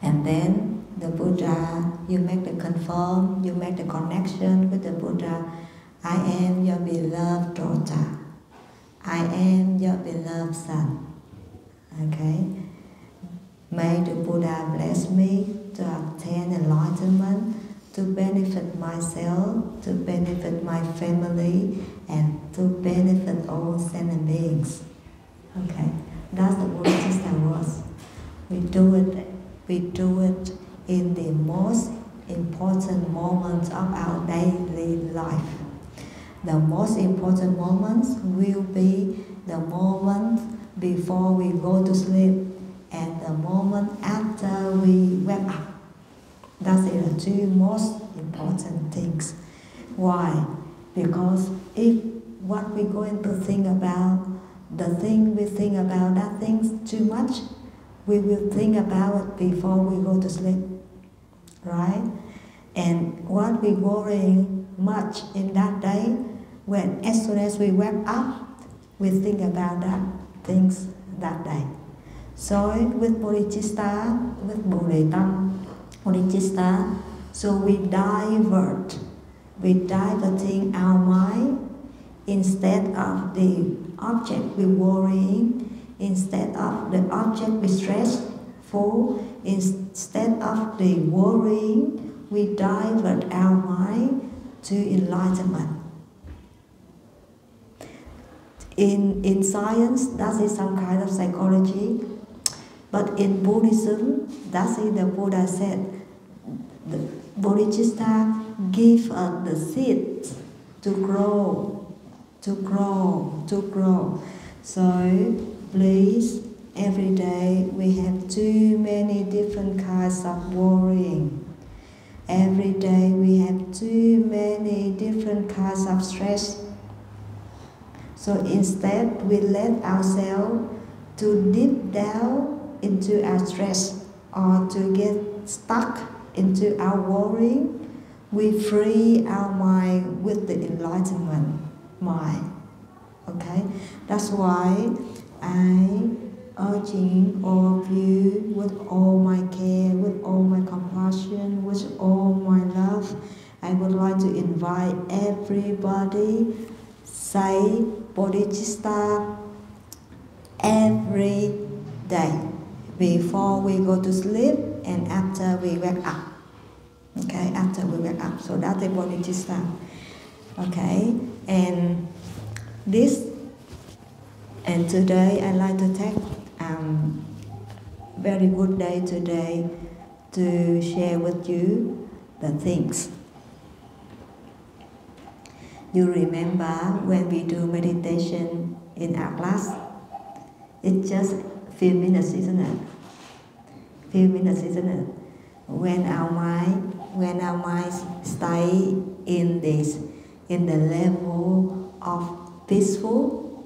And then the Buddha, you make the confirm, you make the connection with the Buddha. I am your beloved daughter. I am your beloved son. Okay? May the Buddha bless me to obtain enlightenment, to benefit myself, to benefit my family, and to benefit all sentient beings. Okay, that's the Bodhicitta was. We do it in the most important moments of our daily life. The most important moments will be the moment before we go to sleep and the moment after we wake up. That's the two most important things. Why? Because if what we're going to think about, the thing we think about that thing too much, we will think about it before we go to sleep, right? And what we worrying much in that day, when as soon as we wake up, we think about that things that day. So with Bodhicitta, with Bodhicitta, so we diverting our mind instead of the object we worrying, instead of the object we stressful, instead of the worrying, we divert our mind to enlightenment. In science, that is some kind of psychology, but in Buddhism, that's it the Buddha said, the Bodhicitta give us the seed to grow, to grow, to grow. So please, every day we have too many different kinds of worrying. Every day we have too many different kinds of stress. So instead we let ourselves to dip down into our stress or to get stuck into our worrying, we free our mind with the enlightenment mind. Okay? That's why I urging all of you with all my care, with all my compassion, with all my love, I would like to invite everybody say Bodhicitta every day before we go to sleep and after we wake up. Okay, after we wake up. So that's the Bodhicitta. Okay, and today I like to take very good day today to share with you the things. You remember when we do meditation in our class, it's just a few minutes, isn't it? Few minutes, isn't it? When our mind stay in the level of peaceful,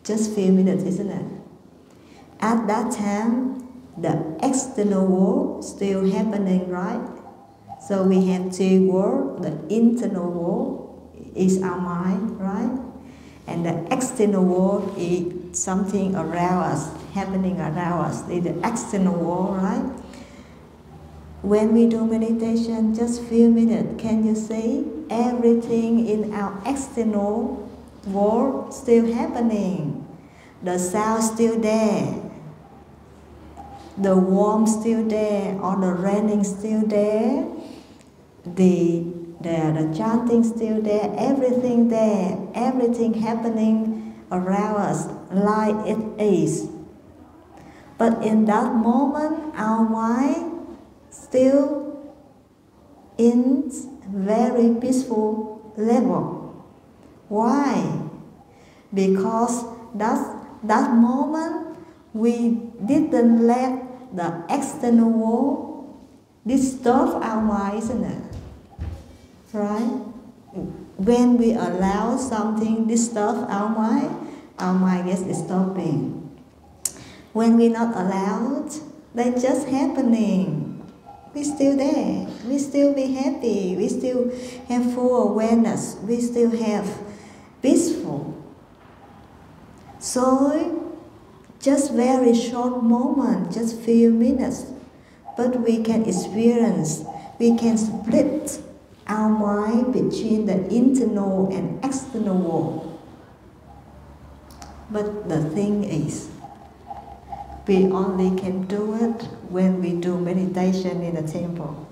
just few minutes, isn't it? At that time, the external world still happening, right? So we have two worlds. The internal world is our mind, right? And the external world is something around us, happening around us. It's the external world, right? When we do meditation, just few minutes, can you see everything in our external world still happening? The sound still there, the warmth still there, or the raining still there, the chanting still there, everything happening around us like it is. But in that moment, our mind still in very peaceful level. Why? Because that moment we didn't let the external world disturb our mind, isn't it? Right? When we allow something disturb our mind gets disturbing. When we're not allowed, they're just happening. We're still there. We still be happy. We still have full awareness. We still have peaceful. So, just very short moment, just few minutes, but we can experience, we can split our mind between the internal and external world. But the thing is, we only can do it when we do meditation in the temple.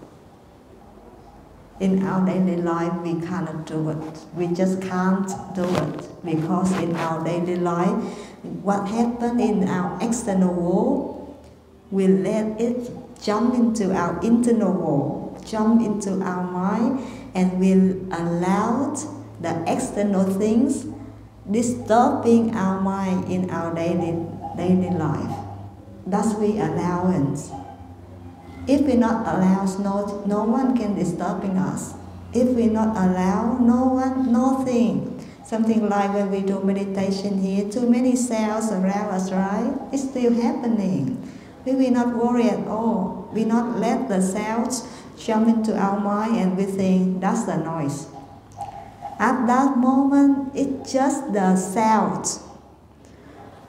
In our daily life, we cannot do it. We just can't do it because in our daily life, what happens in our external world, we let it jump into our internal world, jump into our mind, and we'll allow the external things disturbing our mind in our daily life. That's the allowance. If we not allow, no one can disturbing us. If we not allow, no one, nothing. Something like when we do meditation here, too many sounds around us, right? It's still happening. We will not worry at all. We not let the sounds jump into our mind and we think that's the noise. At that moment, it's just the sounds.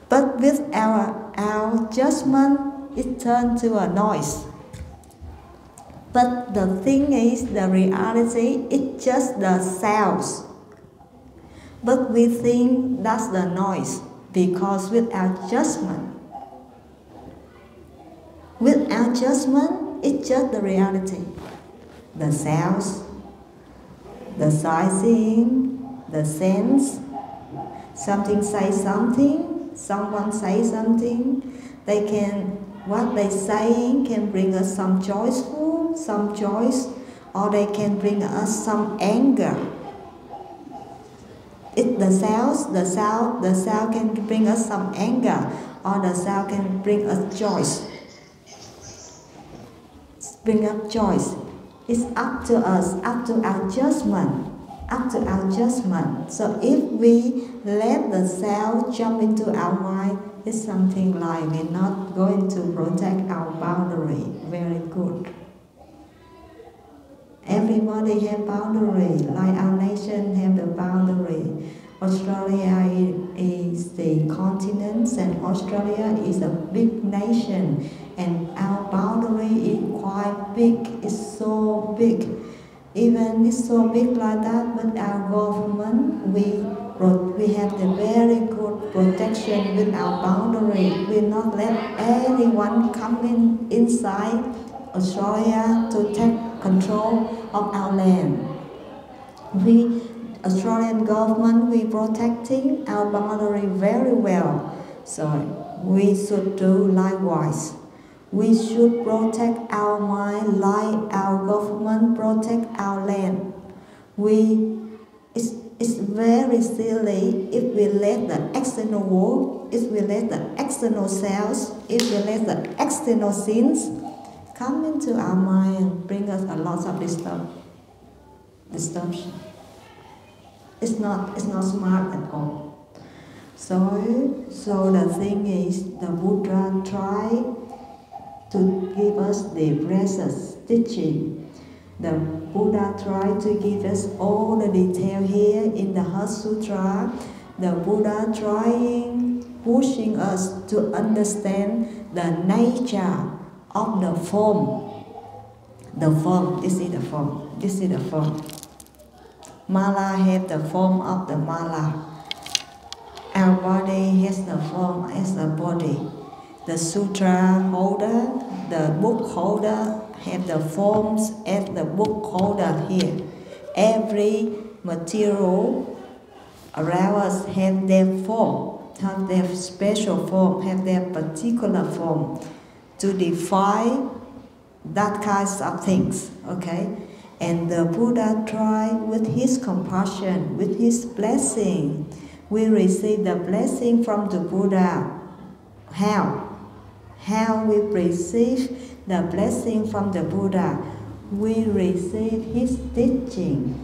But with our judgment, it turns to a noise. But the thing is, the reality, it's just the sounds. But we think that's the noise because without judgment, it's just the reality. The sounds, the sightseeing, the sense, something say something, someone say something, what they saying can bring us some joyful, some joys, or they can bring us some anger. It's the sound can bring us some anger, or the sound can bring us joy. Bring up joy. It's up to us, up to our judgment, So if we let the sound jump into our mind, it's something like we're not going to protect our boundary very good. Everybody have boundary, like our nation have the boundary. Australia is the continent and Australia is a big nation and our boundary is quite big, it's so big. Even it's so big like that, but our government, we have the very good protection with our boundary. We not let anyone come inside Australia to take control of our land. Australian government, we protecting our boundary very well. So we should do likewise. We should protect our mind like our government protect our land. It's very silly if we let the external world, if we let the external selves, if we let the external sins come into our mind and bring us a lot of distortion. It's not smart at all. So the thing is, the Buddha tried to give us the precious teaching. The Buddha tried to give us all the detail here in the Heart Sutra. The Buddha pushing us to understand the nature of the form. The form, this is the form. Mala have the form of the mala. Our body has the form as a body. The sutra holder, the book holder have the forms as the book holder here. Every material around us have their form, have their special form, have their particular form to define that kinds of things, okay? And the Buddha tried with his compassion, with his blessing. We receive the blessing from the Buddha. How we receive the blessing from the Buddha, we receive his teaching.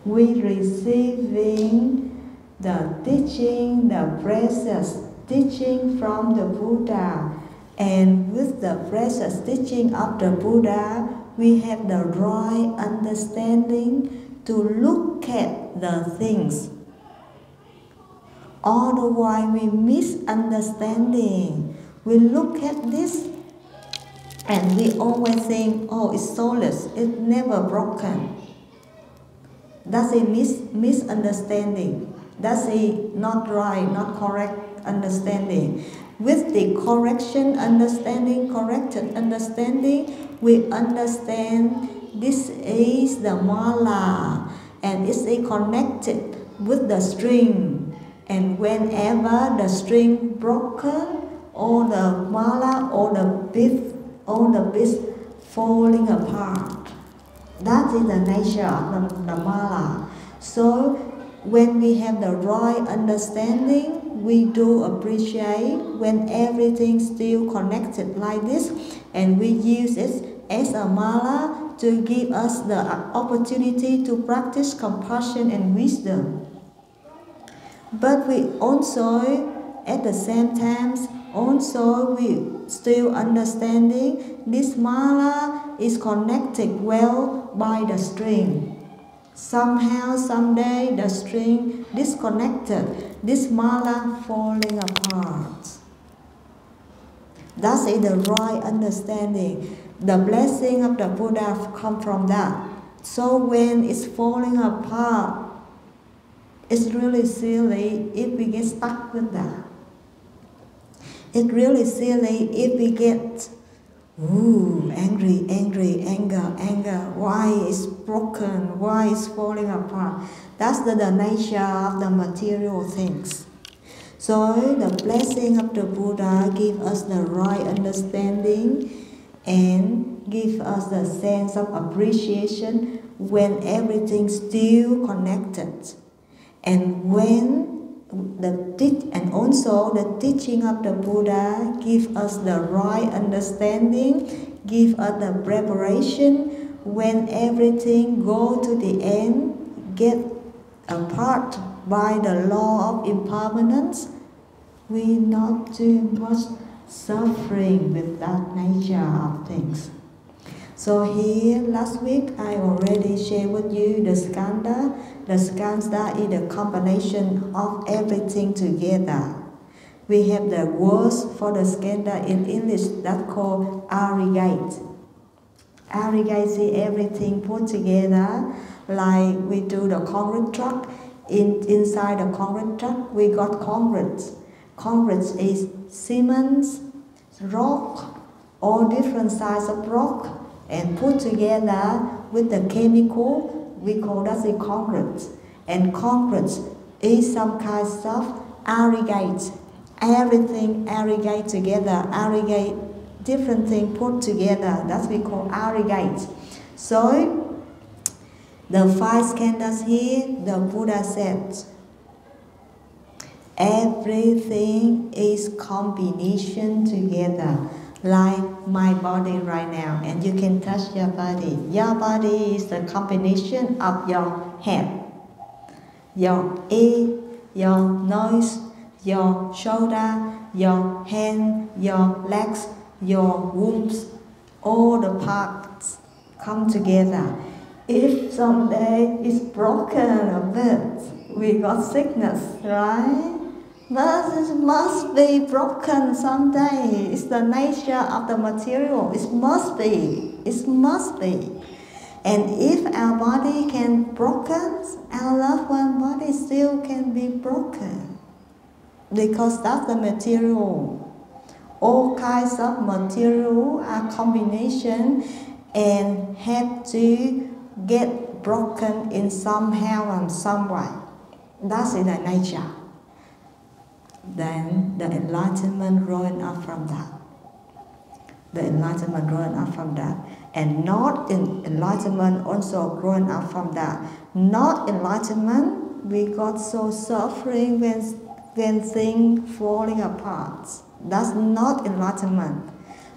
We receiving the teaching, the precious teaching from the Buddha. And with the precious teaching of the Buddha, we have the right understanding to look at the things. Otherwise, we misunderstanding. We look at this and we always think, oh, it's soulless, it's never broken. That's a misunderstanding. That's a not right, not correct understanding. With the corrected understanding, we understand this is the mala and it's connected with the string. And whenever the string broken, all the mala, all the bits falling apart. That is the nature of the mala. So when we have the right understanding, we do appreciate when everything's still connected like this, and we use it as a mala to give us the opportunity to practice compassion and wisdom. But we also, at the same time, we still understanding this mala is connected well by the string. Somehow, someday, the string disconnected, this mala falling apart. That is the right understanding. The blessing of the Buddha comes from that. So when it's falling apart, it's really silly if we get stuck with that. It's really silly if we get angry, anger. Why is broken? Why is falling apart? That's the nature of the material things. So the blessing of the Buddha gives us the right understanding and gives us the sense of appreciation when everything's still connected. And also the teaching of the Buddha gives us the right understanding, gives us the preparation when everything go to the end, get apart by the law of impermanence. We not too much suffering with that nature of things. So here, last week, I already shared with you the skanda. The skanda is the combination of everything together. We have the words for the skanda in English that's called aggregate. Aggregate is everything put together, like we do the concrete truck. Inside the concrete truck, we got concrete. Concrete is cement, rock, all different sizes of rock, and put together with the chemical, we call that the concrete. And concrete is some kind of aggregate. Everything aggregate together, aggregate different things put together. That's we call aggregate. So the 5 skandhas here, the Buddha said, everything is combination together. Like my body right now, and you can touch your body. Your body is the combination of your head, your ear, your nose, your shoulder, your hand, your legs, your wombs. All the parts come together. If someday it's broken a bit, we got sickness, right? But it must be broken someday. It's the nature of the material. It must be. It must be. And if our body can be broken, our loved one body still can be broken. Because that's the material. All kinds of material are combination and have to get broken in somehow and some way. That's in the nature. Then the enlightenment growing up from that. The enlightenment growing up from that. And not in enlightenment also growing up from that. Not enlightenment, we got so suffering when things falling apart. That's not enlightenment.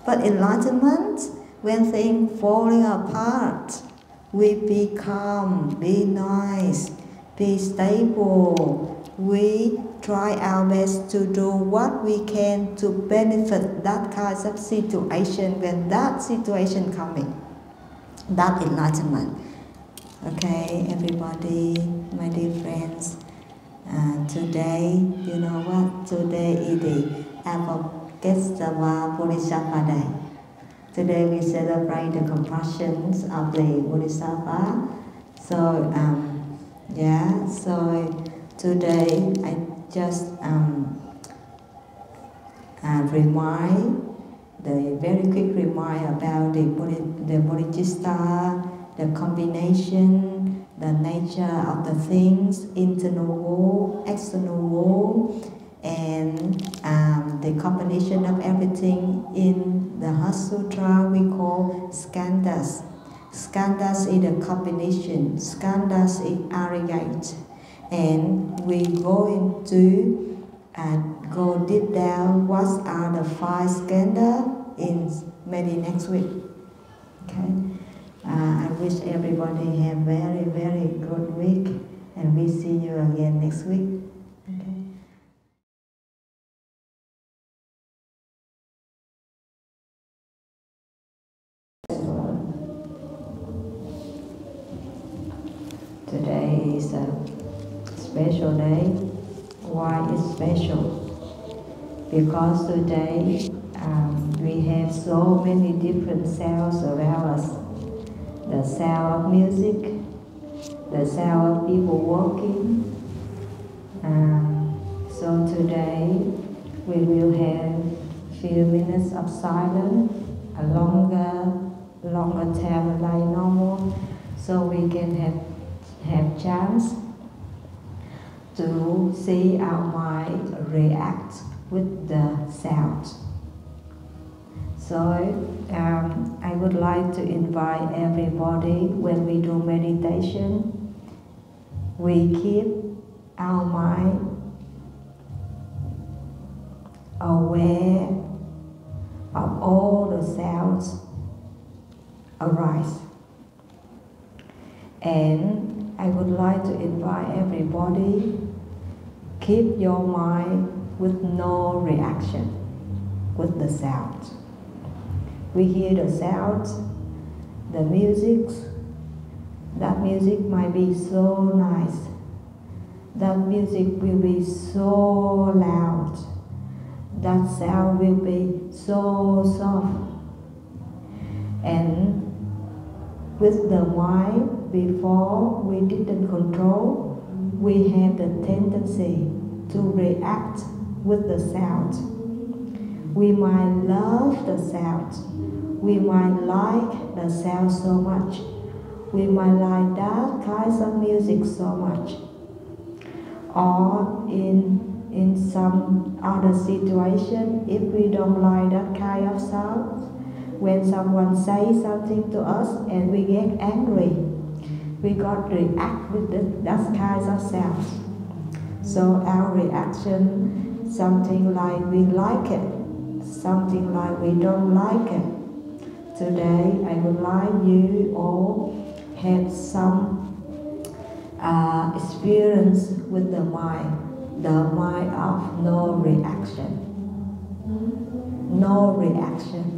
But enlightenment, when things falling apart, we be calm, be nice, be stable. We try our best to do what we can to benefit that kind of situation when that situation coming. That enlightenment. Okay, everybody, my dear friends, today, you know what? Today is the Avogestava Bodhisattva Day. Today we celebrate the compassions of the Bodhisattva. So, so today I just very quick remind about the Bodhicitta, the combination, the nature of the things, internal world, external world, and the combination of everything in the Heart Sutra we call skandhas. Skandhas is the combination, skandhas is aggregate, and we go into go deep down what are the 5 skandhas in maybe next week. Okay, I wish everybody have very, very good week, and we see you again next week. Okay. Today is a special day. Why it's special? Because today we have so many different sounds around us. The sound of music, the sound of people walking. So today we will have few minutes of silence, a longer time like normal, so we can have chance to see our mind react with the sound. So I would like to invite everybody, when we do meditation, we keep our mind aware of all the sounds arise. And I would like to invite everybody, keep your mind with no reaction with the sound. We hear the sound, the music. That music might be so nice. That music will be so loud. That sound will be so soft. And with the mind, before we didn't control, we have the tendency to react with the sound. We might love the sound. We might like the sound so much. We might like that kind of music so much. Or in some other situation, if we don't like that kind of sound, when someone says something to us and we get angry, we got to react with that kind of sound. So our reaction, something like we like it, something like we don't like it. Today, I would like you all have some experience with the mind of no reaction. No reaction.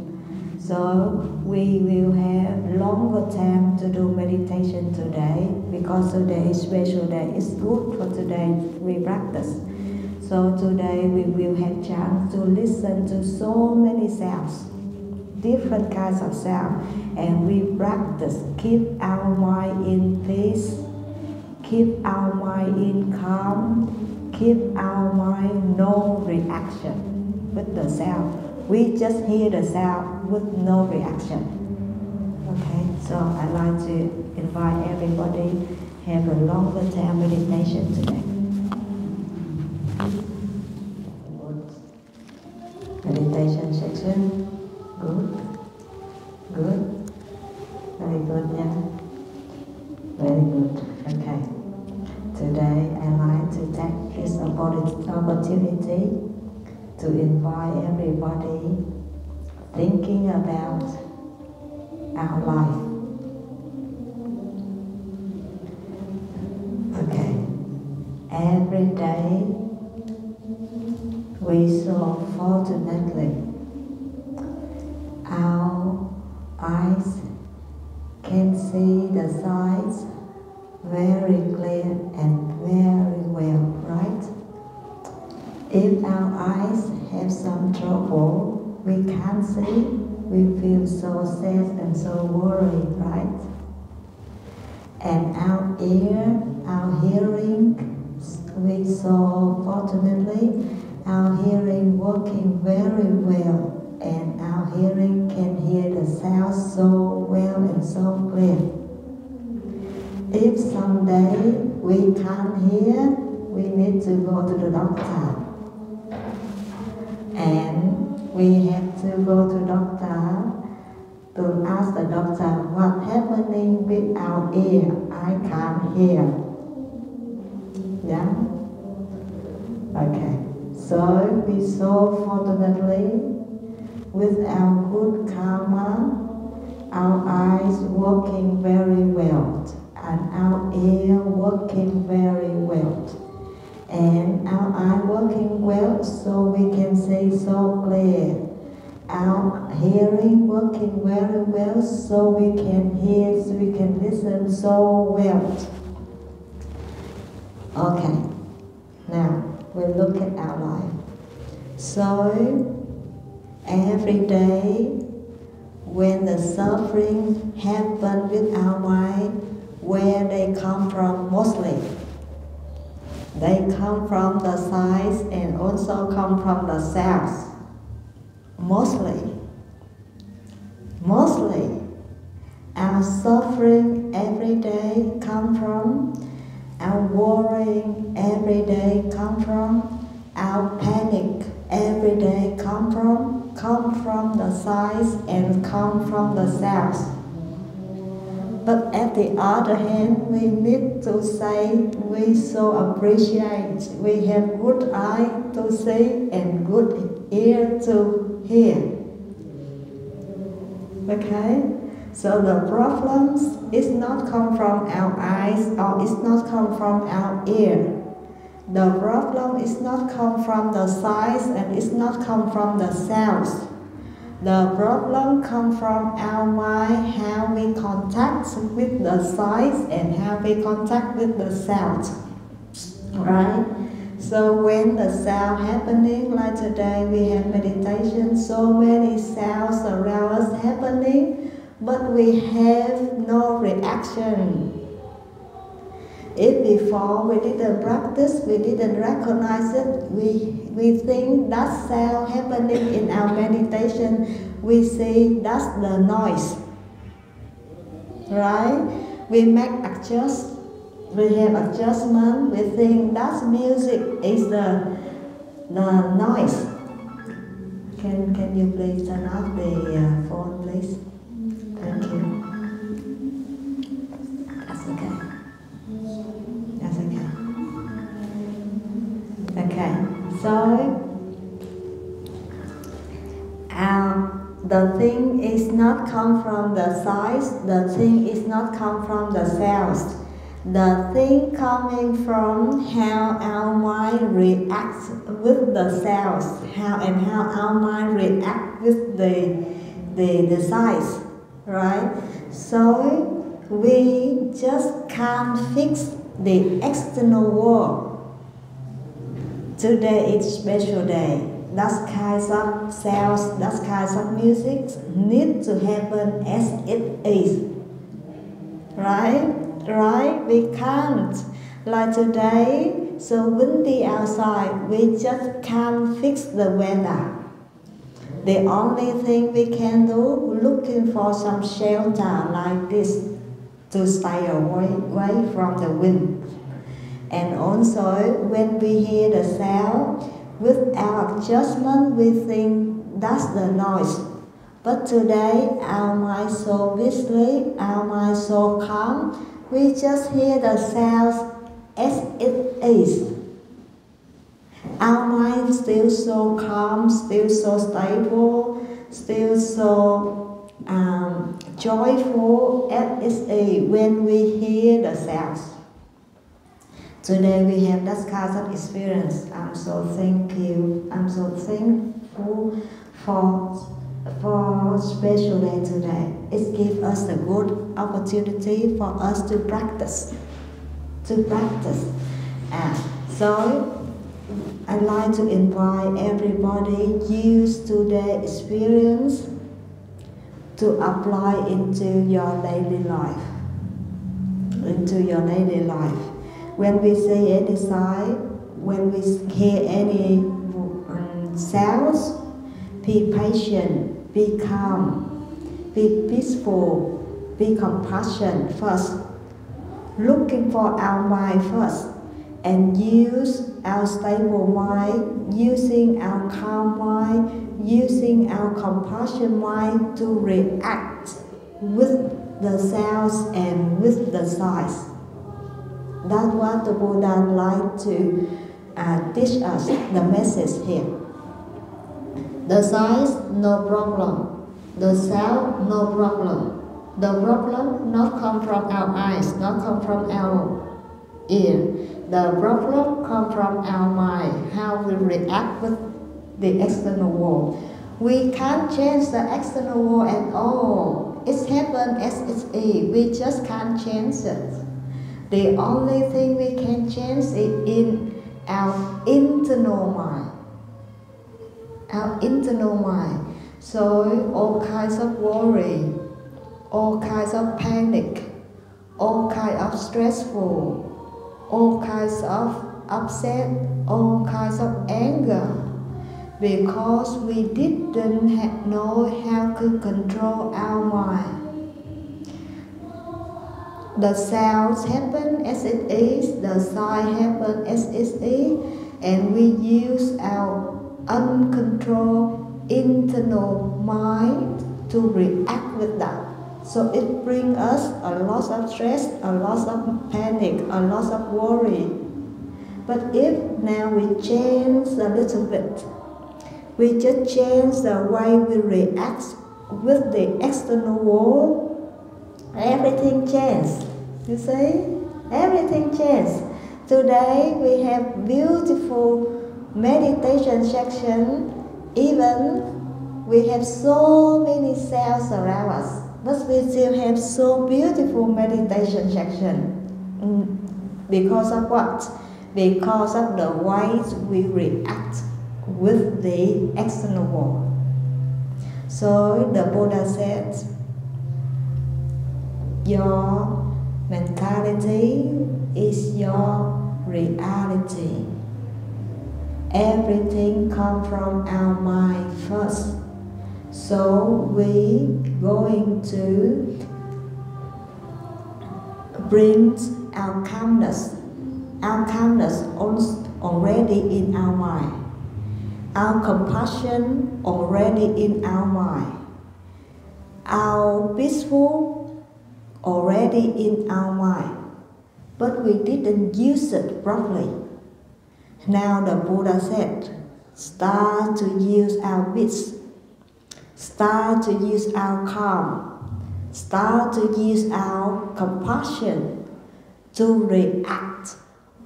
So we will have longer time to do meditation today, because today is special day. It's good for today we practice. So today we will have chance to listen to so many sounds, different kinds of sound, and we practice keep our mind in peace, keep our mind in calm, keep our mind no reaction with the sound. We just hear the sound with no reaction. Okay, so I'd like to invite everybody have a longer time meditation today. Meditation section. Good. Good. Very good, yeah. Very good. Okay. Today I'd like to take this opportunity to invite everybody thinking about our life. Okay. Every day, we so fortunately, our eyes can see the signs very clear and very well, right? If our eyes have some trouble, we can't see, we feel so sad and so worried, right? And our ear, our hearing, we so fortunately, our hearing working very well, and our hearing can hear the sound so well and so clear. If someday we can't hear, we need to go to the doctor. And we have to go to doctor to ask the doctor what's happening with our ear. I can't hear. Yeah? Okay. So we so fortunately, with our good karma, our eyes working very well, and our ear working very well, and our eye working well, so we can see so clear. Our hearing working very well, so we can hear, so we can listen so well. Okay, now we look at our life. So every day, when the suffering happen with our mind, where they come from mostly? They come from the sides and also come from the selves. Mostly, our suffering every day come from, our worrying every day come from, our panic every day come from the sides and come from the selves. But at the other hand, we need to say we so appreciate we have good eye to see and good ear to hear. Okay? So the problems is not come from our eyes or it's not come from our ear. The problem is not come from the sides and it's not come from the sounds. The problem comes from our mind, how we contact with the sides and how we contact with the sound. Right? So when the sound happening, like today we have meditation, so many sounds around us happening, but we have no reaction. If before we didn't practice, we didn't recognize it, we think that sound happening in our meditation, we see that's the noise. Right? We make adjust, we have adjustment, we think that music is the noise. Can you please turn off the phone, please? Thank you. That's okay. That's okay. Okay, so the thing is not come from the sides, the thing is not come from the cells. The thing coming from how our mind reacts with the cells, how our mind reacts with the size, right? So we just can't fix the external world. Today is special day. That kinds of sounds, that kinds of music need to happen as it is. Right? Right? We can't. Like today, so windy outside, we just can't fix the weather. The only thing we can do, looking for some shelter like this to stay away from the wind. And also, when we hear the sound, with our adjustment, we think that's the noise. But today, our mind so peacefully, our mind so calm, we just hear the sounds as it is. Our mind still so calm, still so stable, still so joyful at SE when we hear the sounds. Today we have that kind of experience. I'm so thankful. I'm so thankful for special day today. It gives us a good opportunity for us to practice. So I'd like to invite everybody use today's experience to apply into your daily life. When we see any sign, when we hear any sounds, be patient, be calm, be peaceful, be compassionate first, looking for our mind first, and use our stable mind, using our calm mind, using our compassion mind to react with the sounds and with the sights. That's what the Buddha likes to teach us, the message here. The sights, no problem. The sound, no problem. The problem not come from our eyes, not come from our ear. The problem come from our mind, how we react with the external world. We can't change the external world at all. It's happened as it is. We just can't change it. The only thing we can change is in our internal mind. Our internal mind. So all kinds of worry, all kinds of panic, all kinds of stressful, all kinds of upset, all kinds of anger, because we didn't know how to control our mind. The sounds happen as it is, the sight happen as it is, and we use our uncontrolled internal mind to react with that. So it brings us a lot of stress, a lot of panic, a lot of worry. But if now we change a little bit, we just change the way we react with the external world, everything changes. You see? Everything changes. Today we have beautiful meditation section. Even we have so many sounds around us, but we still have so beautiful meditation section. Because of what? Because of the ways we react with the external world. So the Buddha said, your mentality is your reality. Everything comes from our mind first. So we going to bring our calmness already in our mind. Our compassion already in our mind. Our peaceful already in our mind. But we didn't use it properly. Now the Buddha said, start to use our peace. Start to use our calm. Start to use our compassion to react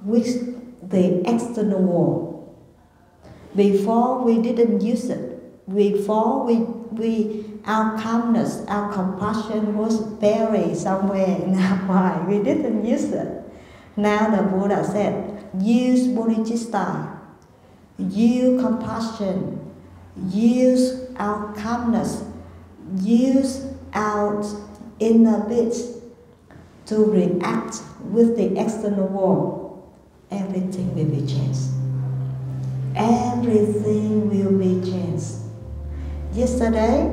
with the external world. Before we didn't use it. Before our calmness, our compassion was buried somewhere in our mind. We didn't use it. Now the Buddha said, use bodhicitta, use compassion, use our calmness, use our inner peace to react with the external world. Everything will be changed. Everything will be changed. Yesterday,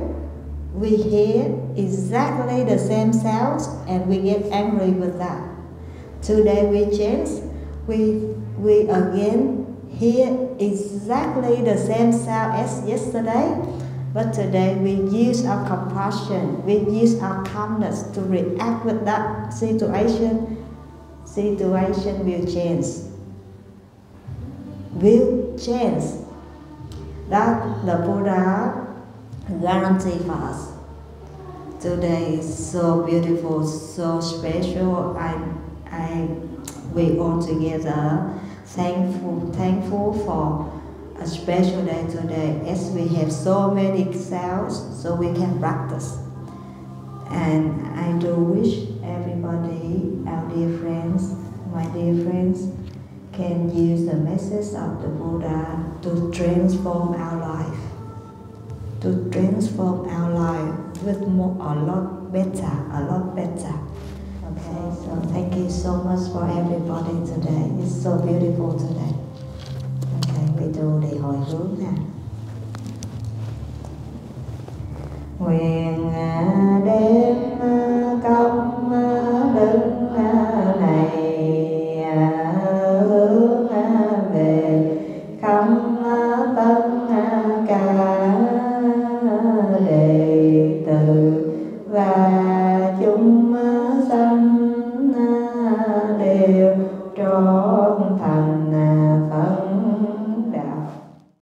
we hear exactly the same sounds and we get angry with that. Today we change. We again hear exactly the same sound as yesterday, but today we use our compassion, we use our calmness to react with that situation. Situation will change. Will change. That the Buddha guarantee for us. Today is so beautiful, so special. We all together thankful for a special day today, as we have so many cells, so we can practice. And I do wish everybody, our dear friends, my dear friends, can use the message of the Buddha to transform our life. To transform our life with a lot better. Okay, so thank you so much for everybody today. It's so beautiful today. Okay, we do để hồi hướng nè. Nguyện đêm công đức này hướng về khắp tất cả đệ tử và